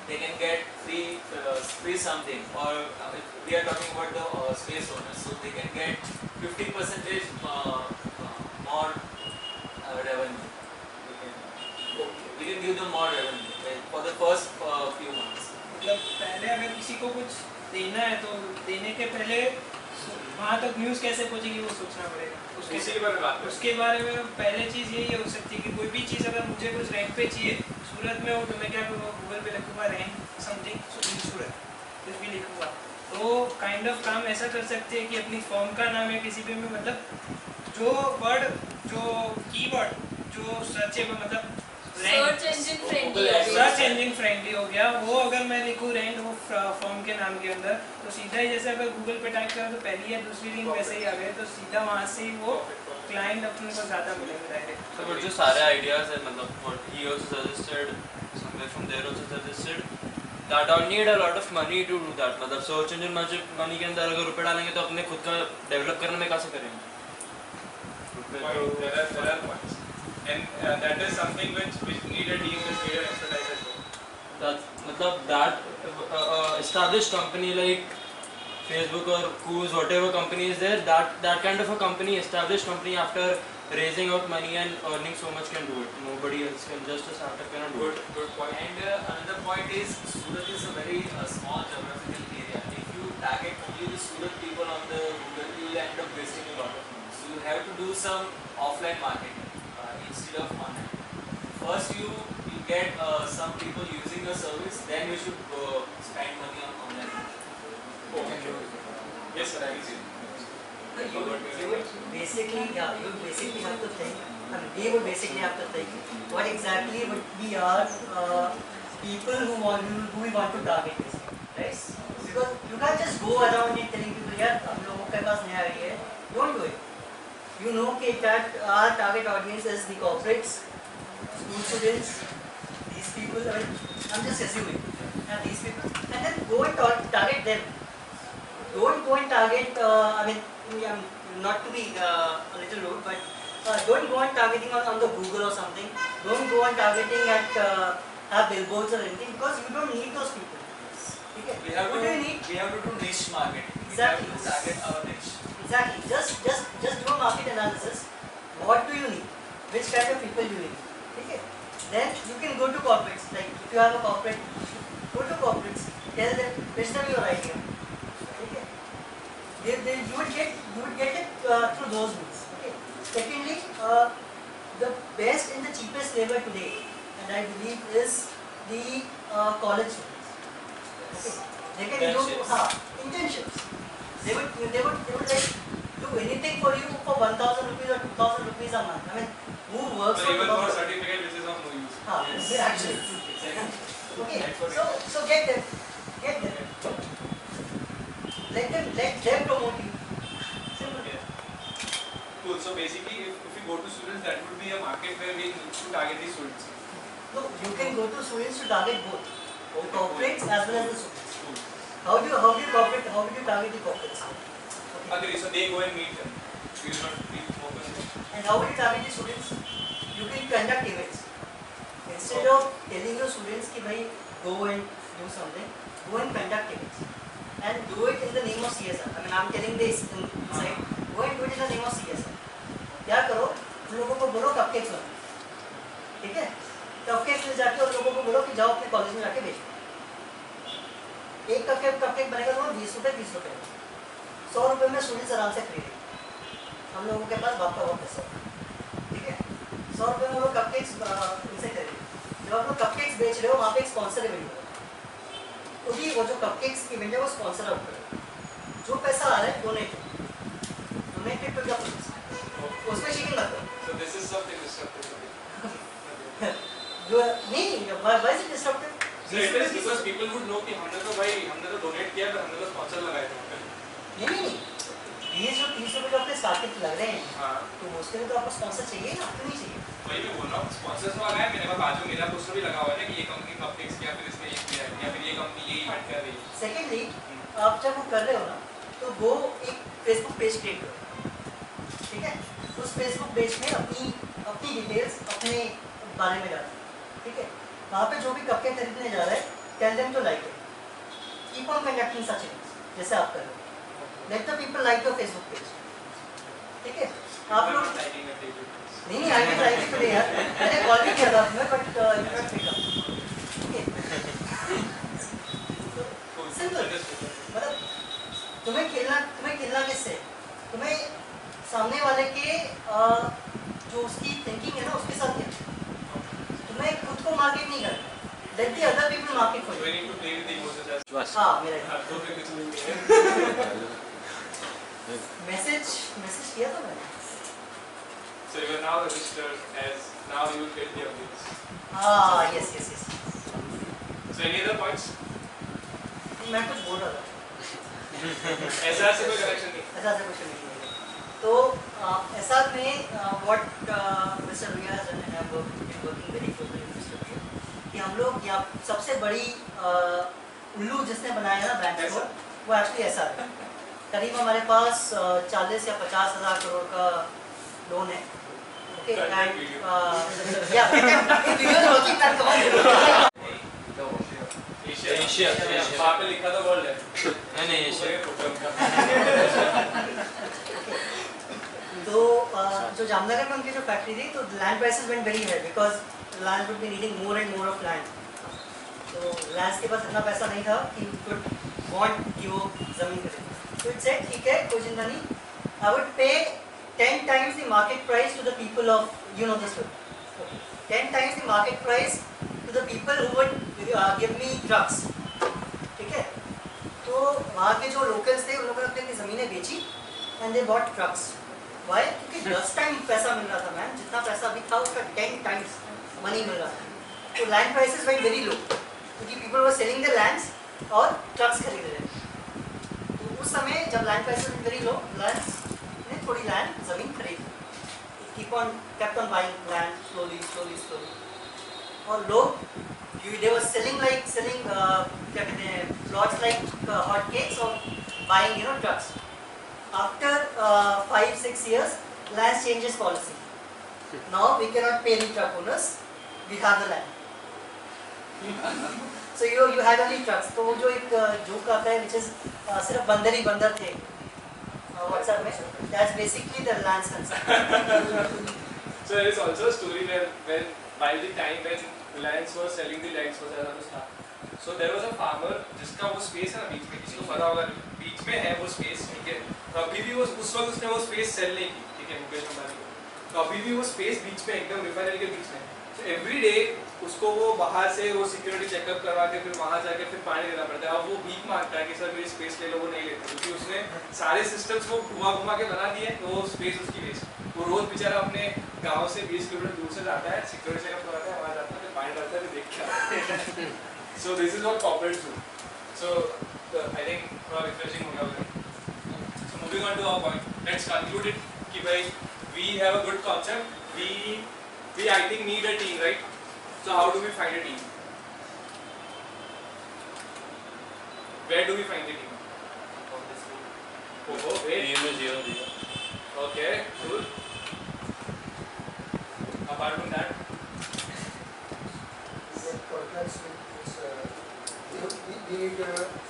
they can get free something, or we are talking about the space owners, so they can get 50% more revenue. We can give them more revenue for the first few months. मतलब पहले अगर किसी को कुछ देना है तो देने के पहले वहाँ तक न्यूज़ कैसे पहुँचेगी वो सोचना पड़ेगा। उसके बारे में पहले चीज़ यही हो सकती है कि कोई भी चीज़ अगर मुझे कुछ रैंक पे चाहिए, सूरत में हो तो मैं क्या करूँगा, गूगल पे लिखूँगा रैंक समथिंग इन सूरत, कुछ भी लिखूँगा। तो काइंड ऑफ काम ऐसा कर सकते हैं कि अपनी फॉर्म का नाम है किसी पे भी, मतलब जो वर्ड, जो कीवर्ड, जो सर्चेबल, मतलब search engine friendly search engine friendly हो गया, वो अगर मैं लिखूँ रैंक वो फॉर्म के नाम के अंदर, तो सीधा ही जैसे अगर गूगल पे टाइप करो तो पहली या दूसरी लिंक वैसे ही आ गए, तो सीधा वहाँ से ही वो क्लाइंट अपने को ज़्यादा मिलेंगे डायरेक्ट। So but जो सारे आइडियाज़ है, मतलब what he also suggested, somewhere from there also suggested that all need a lot of money to do that. मतलब सर्च इंजन मनी के अंदर अगर रुपए डालेंगे तो अपने खुद का डेवलप करने में कैसे करेंगे? There are points, and that is something which need a team with greater expertise as well. That मतलब that established company like Facebook or Coos, whatever company is there, that kind of a company, established company, after raising out money and earning so much can do it. Nobody else can, just a startup cannot do it. Good point. And another point is, Surat is a very small geographical area. If you target only the Surat people on the Google, you will end up wasting a lot of money. So you have to do some offline marketing instead of online. First you get some people using your service, then you should spend money on online. Yes, sir, I agree. You would basically have to think, I mean, we would basically have to think what exactly would be our people who we want to target this, right? Because you can't just go around and telling people, yeah, हम लोगों के पास नया है, don't do it. You know that our target audience is the corporates, school students, these people, I mean, I'm just assuming, and these people, and then go and target them. Don't go and target, I mean, not to be a little rude, but don't go and targeting on the Google or something. Don't go and targeting at have billboards or anything, because you don't need those people. Okay? We have What do you need? We have to do niche marketing. Exactly. We have to target our niche. Exactly. Just do a market analysis. What do you need? Which kind of people do you need? Okay. Then you can go to corporates. Like if you have a corporate, go to corporates. Tell them, pitch them your idea. Okay. You would get it through those means. Okay. Secondly, the best and the cheapest labor today, and I believe, is the college students. Okay. They can do internships. They would like do anything for you for 1,000 rupees or 2,000 rupees a month. I mean, who works for even the for a government? certificate which is of no use. Actually. Okay. So get them. Let them promote you. Simple. Cool. So basically, if we go to students, that would be a market where we need to target the students. No, you can go to students to target both. Corporates as well as the students. How do you target the corporates? Agree. So they go and meet them. We will not be focused. And how will you target the students? You can conduct events. Instead of telling your students कि भाई go and do something, go and conduct events. And do it in the name of CSR. I mean, I'm telling this inside. Go and do it in the name of CSR. क्या करो? उन लोगों को बोलो cupcakes बनो. ठीक है? Cupcakes ले जाके उन लोगों को बोलो कि जाओ अपने कॉलेज में जाके बेचो. एक कपकेक बनेगा तो 20 रुपए 100 रुपए में स्टूडेंट्स आराम से खरीदेंगे. हम लोगों के पास बाप का बहुत पैसा है. ठीक है? 100 रुपए में वो कपकेक्स इनसे खरीदेंगे. जब आप लोग कपकेक्स बेच रहे हो वहाँ पे एक स्पॉन्सर इवेंट हो. तो भी वो जो कपकेक्स की इवेंट है वो स्पॉन्सर आउट करेगा. जो पैसा आ रहा है डोनेटेड टू द प्रोजेक्ट. उसमें चीटिंग मत करो। So this is something disruptive. नहीं why is it disruptive? So it is because people would know कि हमने तो donate किया पर हमने तो sponsor लगाए थे वहाँ पे. नहीं ये जो 300 रुपये आपके स्टार्टिंग लग रहे हैं हाँ. तो उसके लिए तो आपको स्पॉन्सर चाहिए ना, क्यों नहीं चाहिए? वही मैं बोल रहा हूँ sponsors तो आ गए मेरे पास बाजू मेरा पोस्टर भी लगा हुआ है ना कि ये कंपनी कपकेक्स किया फिर इसमें ये किया या फिर ये कंपनी ये इवेंट कर रही है. सेकेंडली आप जब वो कर रहे हो ना तो वो एक फेसबुक पेज क्रिएट करो, ठीक है? उस फेसबुक पेज में अपनी डिटेल्स अपने बारे में डालो, ठीक है? वहाँ पे जो भी कपकेक खरीदने जा रहा है tell them to like it, keep on conducting such events जैसे आप कर रहे हो, let the people like your Facebook page, ठीक है? आप लोग नहीं I will like it today यार, मैंने कॉल भी किया था तुम्हें but you not pick up, ठीक है? सिंपल, मतलब तुम्हें खेलना किससे? तुम्हें सामने वाले के जो उसकी थिंकिंग है ना उसके साथ खेलना, तुम्हें खुद को मार्केट नहीं करना, let the other people market for you. हाँ मेरा मैसेज किया था मैंने। So you are now registered as now you will get the updates. Yes. So any other points? मैं कुछ बोल रहा था। SR से कोई कनेक्शन नहीं? SR से कुछ नहीं है। तो SR में what Mr. Riya has done and I have been working very closely with Mr. Riya कि हम लोग यहाँ सबसे बड़ी उल्लू जिसने बनाया ना बैंक स्टोर वो एक्चुअली SR है। करीब हमारे पास 40 या 50 हज़ार करोड़ का लोन है। Okay, and yeah, video is working. That come on. Asia. वहाँ पे लिखा था वर्ल्ड है। नहीं एशिया। तो जो जामनगर में उनकी जो फैक्ट्री थी तो land prices went very high because land would be needing more and more of land. तो लैंड के पास इतना पैसा नहीं था कि कुड वांट कि वो जमीन खरीदे। तो इट सेड ठीक है कोई चिंता नहीं, आई वुड पे 10 times the market price to the people of, you know this one, 10 times the market price to the people who would give me drugs, ठीक है? तो वहाँ के जो locals थे उन लोगों ने अपनी ज़मीनें बेची and they bought trucks. Why? क्योंकि 10 टाइम पैसा मिल रहा था मैम, जितना पैसा अभी था उसका 10 times मनी मिल रहा था। तो land prices went very low क्योंकि people were selling their lands और trucks खरीद रहे थे। तो उस समय जब land prices went very low, थोड़ी लैंड जमीन खरीदी, kept on buying land slowly और लोग they were selling क्या कहते हैं plots like hot cakes or buying trucks. After 5-6 years land changes policy. Now we cannot pay the truck owners, we have the land. So you had only trucks. तो वो जो एक joke आता है which is सिर्फ बंदर ही बंदर थे WhatsApp में, that's basically the land's concern. So there is also a story where when by the time when Reliance was selling the lands for Zara, so there was a farmer जिसका वो space है ना बीच में, किसी को पता होगा बीच में है वो space, ठीक है? तो अभी भी वो उस वक्त उसने वो space sell नहीं की, ठीक है मुकेश अंबानी को, तो अभी भी वो space बीच में एकदम रिफाइनरी के बीच में, तो every day उसको वो बाहर से वो सिक्योरिटी चेकअप करवा के फिर वहाँ जाके फिर पानी देना पड़ता है। अब वो भीख मांगता है कि सर मेरी स्पेस ले लो, वो नहीं लेता क्योंकि उसने सारे सिस्टम्स को घुमा के बना दिए, तो वो स्पेस उसकी वेस्ट। वो रोज बेचारा अपने गांव से 20 किलोमीटर दूर से जाता है, सिक्योरिटी चेकअप करवाता है, वहाँ जाता है, फिर पानी डालता है, फिर देख के आता है। So this is what corporates do. So I think थोड़ा रिफ्रेशिंग हो गया। So moving on to our point, let's conclude it कि भाई we have a good concept, we I think need a team, right? So how do we find a team? Where do we find the team? Oh, great. Team is 0. Okay, cool. Apart from that, contracts with we need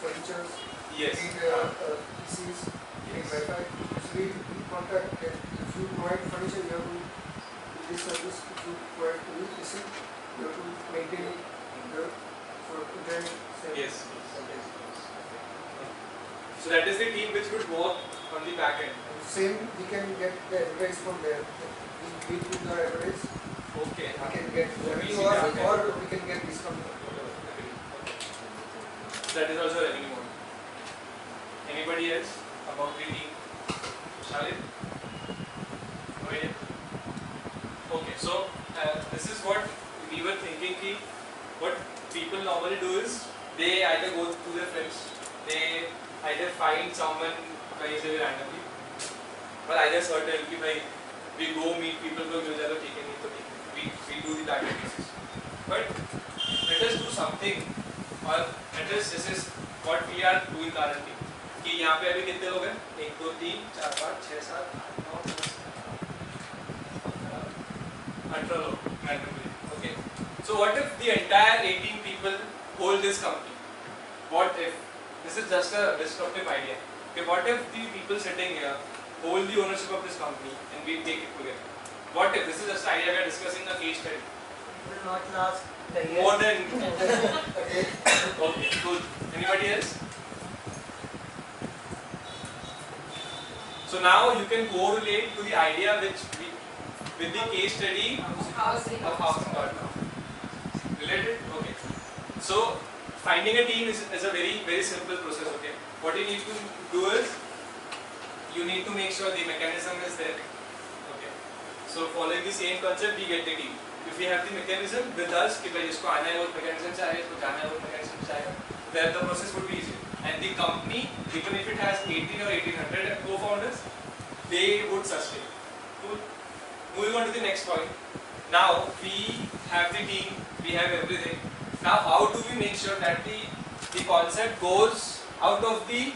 furniture. yes. We need PCs. We need Wi-Fi. So we contract. If you provide furniture, you have to this service. If you provide new PC, you have to maintain it for internet. Yes. So that is the team which would work on the back end. Same, we can get the advertise from there. We put the advertise. Okay. We can get revenue or we can get discount. That is also revenue model. Anybody else about the team? Shalin? this is what we were thinking कि what people normally do is they either go to their friends, they either find someone कहीं से भी randomly, but either certain कि भाई we go meet people को मिल जाए तो ठीक है, नहीं तो ठीक, we do the target cases, but let us do something, or let us, this is what we are doing currently, कि यहाँ पे अभी कितने लोग हैं, 1 2 3 4 5 6 7 8 9 10 18 लोग randomly. Okay. So what if the entire 18 people hold this company? What if, this is just a disruptive idea. Okay, what if the people sitting here hold the ownership of this company and we take it together? What if, this is just an idea, we are discussing a case study. It will not last the year. More than okay. Okay, cool. Anybody else? So now you can correlate to the idea which we, with the case study Housing. of housing.com. Related? Okay. So finding a team is a very simple process. Okay. What you need to do is you need to make sure the mechanism is there. Okay. So following the same concept, we get the team. If we have the mechanism with us, कि भाई इसको आना है वो mechanism से आएगा, इसको जाना है वो mechanism से आएगा, then the process would be easier. And the company, even if it has 18 or 1800 co-founders, they would sustain. Cool. Moving on to the next point. Now we have the team, we have everything. Now how do we make sure that the concept goes out of the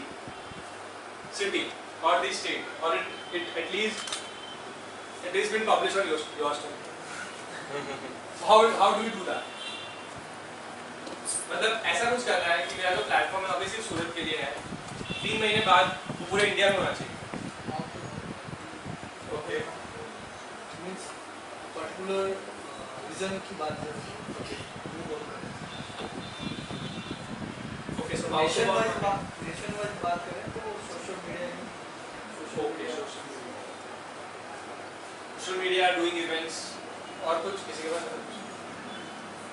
city or the state, or it at least it has been published on your story? How do we do that? मतलब ऐसा कुछ करना है कि मेरा जो platform है अभी सिर्फ सूरत के लिए है, 3 महीने बाद वो पूरे इंडिया में होना चाहिए. Okay. Means particular vision की बात करें. Okay, so नेशनवाइड बात करें तो सोशल मीडिया में. Okay, social media, doing events, और कुछ किसी के पास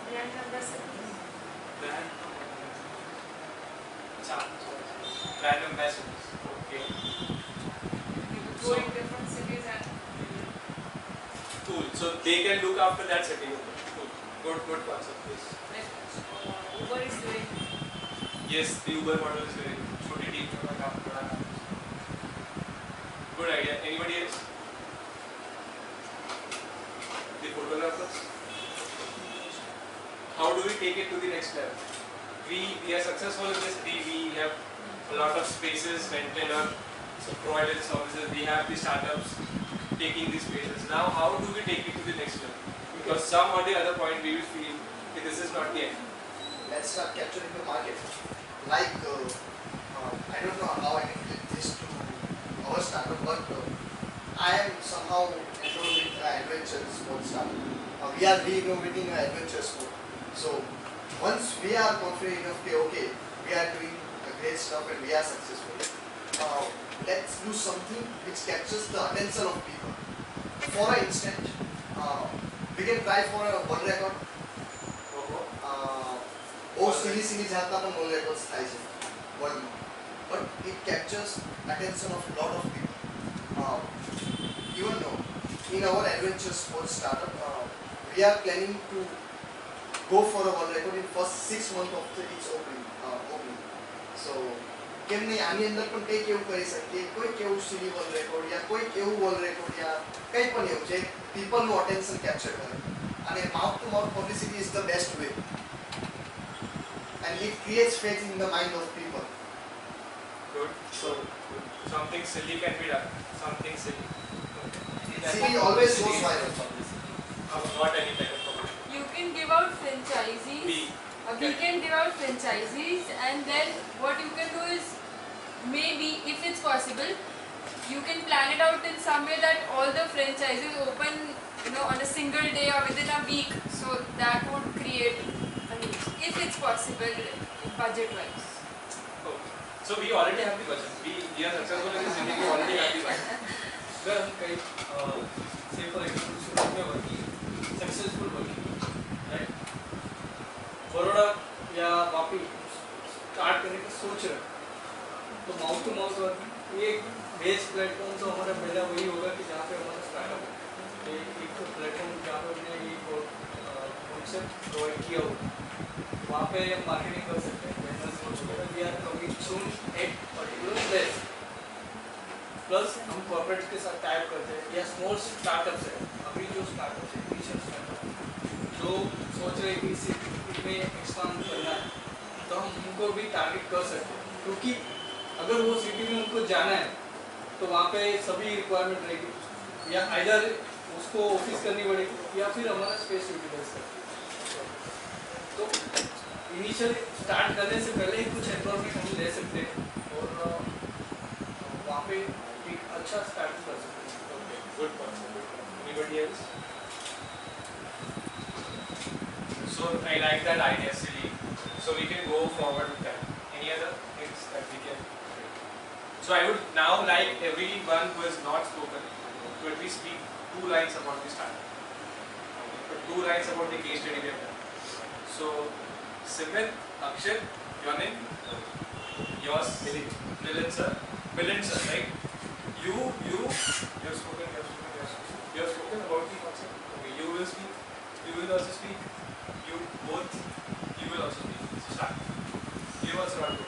Brand ambassador. Brand ambassadors. Okay. Go in different cities and Cool. So they can look after that city. Cool. Good concept. Yes. like Uber is doing. Yes, the Uber model is very छोटी team का काम बड़ा काम. Good idea. Anybody else? The photographers. How do we take it to the next level? We are successful in this. We have a lot of spaces rented or provided services. We have the startups taking these spaces. Now, how do we take it to the next level? Because some or the other point we will feel that this is not the end. Let's start capturing the market. Like, I don't know how I can get this to our startup, but I am somehow enrolled with an adventure sport startup. We are re-innovating an adventure sport. So, once we are confident enough, okay, we are doing great stuff and we are successful, let's do something which captures the attention of people. For instance, we can try for a world record. Silly जाता अपन world records થાય છે world માં, but it captures attention of a lot of people. Even though in our adventure sports startup, we are planning to go for a world record in first 6 months of its opening. So કેમ નહીં આની અંદર પણ કંઈક એવું કરી શકીએ, કોઈક એવું સિલી વર્લ્ડ રેકોર્ડ યા કોઈક એવું વર્લ્ડ રેકોર્ડ યા કંઈ પણ એવું જે પીપલનું અટેન્શન કેપ્ચર કરે, અને mouth to mouth publicity is the best way, and it creates faith in the mind of people. Good. So something silly can be done. Something silly. Silly always goes viral. Not any type of problem. You can give out franchisees. We can give out franchisees, and then what you can do is maybe if it's possible, you can plan it out in some way that all the franchises open, on a single day or within a week. So that would create a need, if it's possible, budget-wise. Okay. So we already have the budget. We are successful in this India. We already have the budget. अगर हम कहीं say for example सूरत में working, successful working, right? Baroda या Vapi start करने की सोच रहे, तो माउथ टू माउथ वर्किंग एक बेस प्लेटफॉर्म तो हमारा पहला वही होगा कि जहाँ पे हमारा स्टार्टअप एक प्लेटफॉर्म जहाँ पर हमने ये कॉन्सेप्ट प्रोवाइड किया हो वहाँ पे मार्केटिंग कर सकते हैं। We are coming soon at particular place, plus हम कॉर्पोरेट के साथ टाइप करते हैं या स्मॉल स्टार्टअप्स है। अभी जो स्टार्टअप्स है इनिशियल स्टार्टअप जो सोच रहे कि सिटी में एक्सपांड करना है तो हम उनको भी टारगेट कर सकते हैं, क्योंकि अगर वो सिटी में उनको जाना है तो वहाँ पे सभी रिक्वायरमेंट रहेगी, या आइदर उसको ऑफिस करनी पड़ेगी या फिर हमारा स्पेस यूटिलाइज करना। तो इनिशियल स्टार्ट करने से पहले ही कुछ एनवायरमेंट हम ले सकते हैं और वहाँ पे एक अच्छा स्टार्ट कर सकते हैं। Okay, good point. Anybody else? So I like that idea, silly. So we can go forward with that. Any other things that we can? So I would now like everyone who has not spoken to at least speak 2 lines about the startup. Okay. 2 lines about the case study we have done. So Simran, Akshat, your name? Yours? Milind sir. Milind sir, right? You have spoken about the concept. Okay, you will speak. You will also speak. You both. You will also speak. So start. You also want to.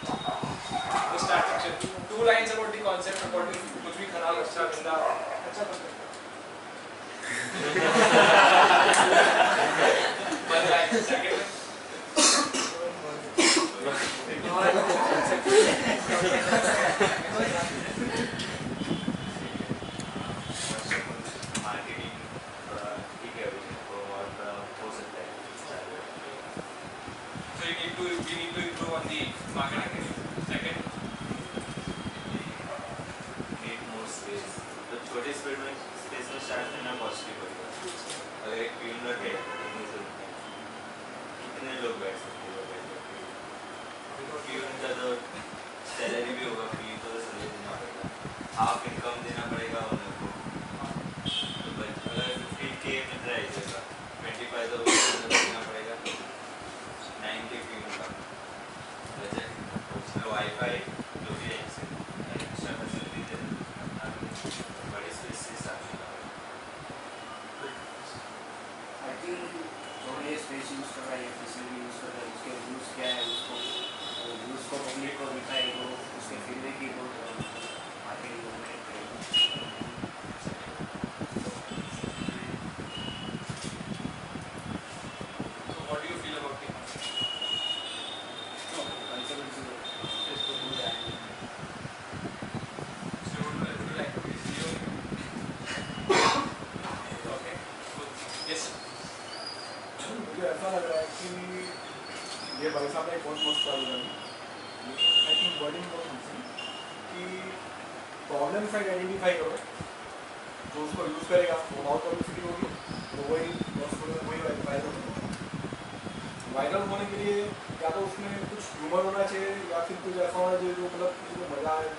So start section. 2 lines about the concept. About the कुछ भी खराब अच्छा गंदा अच्छा concept. 1 line. Second line. Marketing ठीक है और हो सकता है। So we need to improve on the marketing. Second, need more space. तो छोटे स्पेस में स्टार्ट करना पॉसिबल पड़ेगा। अगर एक टीम वर्क है कितने लोग बैठ सकते हैं? टीम का तो सैलरी भी होगा, फी तो सैलरी देना पड़ेगा, हाफ इनकम देना पड़ेगा उन लोग को। तो अगर 50K मिल रहा है जगह 25,000 देना पड़ेगा, 9K फी होगा बजट। उसमें वाईफाई जो भी है एक्स्ट्रा फैसिलिटीज है बड़े स्पेस से साथ में। आई थिंक जो ये स्पेस यूज़ कर रहा है, ये फैसिलिटी यूज़ कर रहा है, उसके यूज़ क्या है उसको पब्लिक को दिखाए, तो उसके फील्ड की तो marketing so what do you feel about the concept? So would you like to please you? Okay, good. Yes sir. मुझे ऐसा लग रहा है कि ये भाई साहब ने एक बहुत मस्त बात बताई। आई थिंक वर्डिंग बहुत मस्त है कि प्रॉब्लम साइड आइडेंटिफाई करो, जो उसको यूज़ करेगा वो बहुत पब्लिसिटी होगी, तो वही वायरल होने के लिए या तो उसमें कुछ ह्यूमर होना चाहिए या फिर कुछ ऐसा होना चाहिए जो मतलब किसी को मजा आए,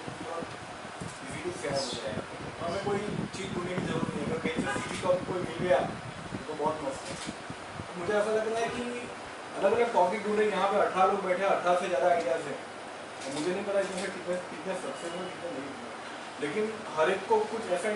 इजी टू शेयर हो जाए। हमें कोई चीज़ ढूंढने की जरूरत नहीं है, अगर कहीं से सीखी का कोई मिल गया तो बहुत मस्त है। मुझे ऐसा लग रहा है कि अलग अलग टॉपिक ढूंढे, यहाँ पे 18 लोग बैठे, 18 से ज़्यादा आइडियाज़ हैं। मुझे नहीं पता इसमें कितने सक्सेस हुए कितने नहीं हुए, लेकिन हर एक को कुछ ऐसा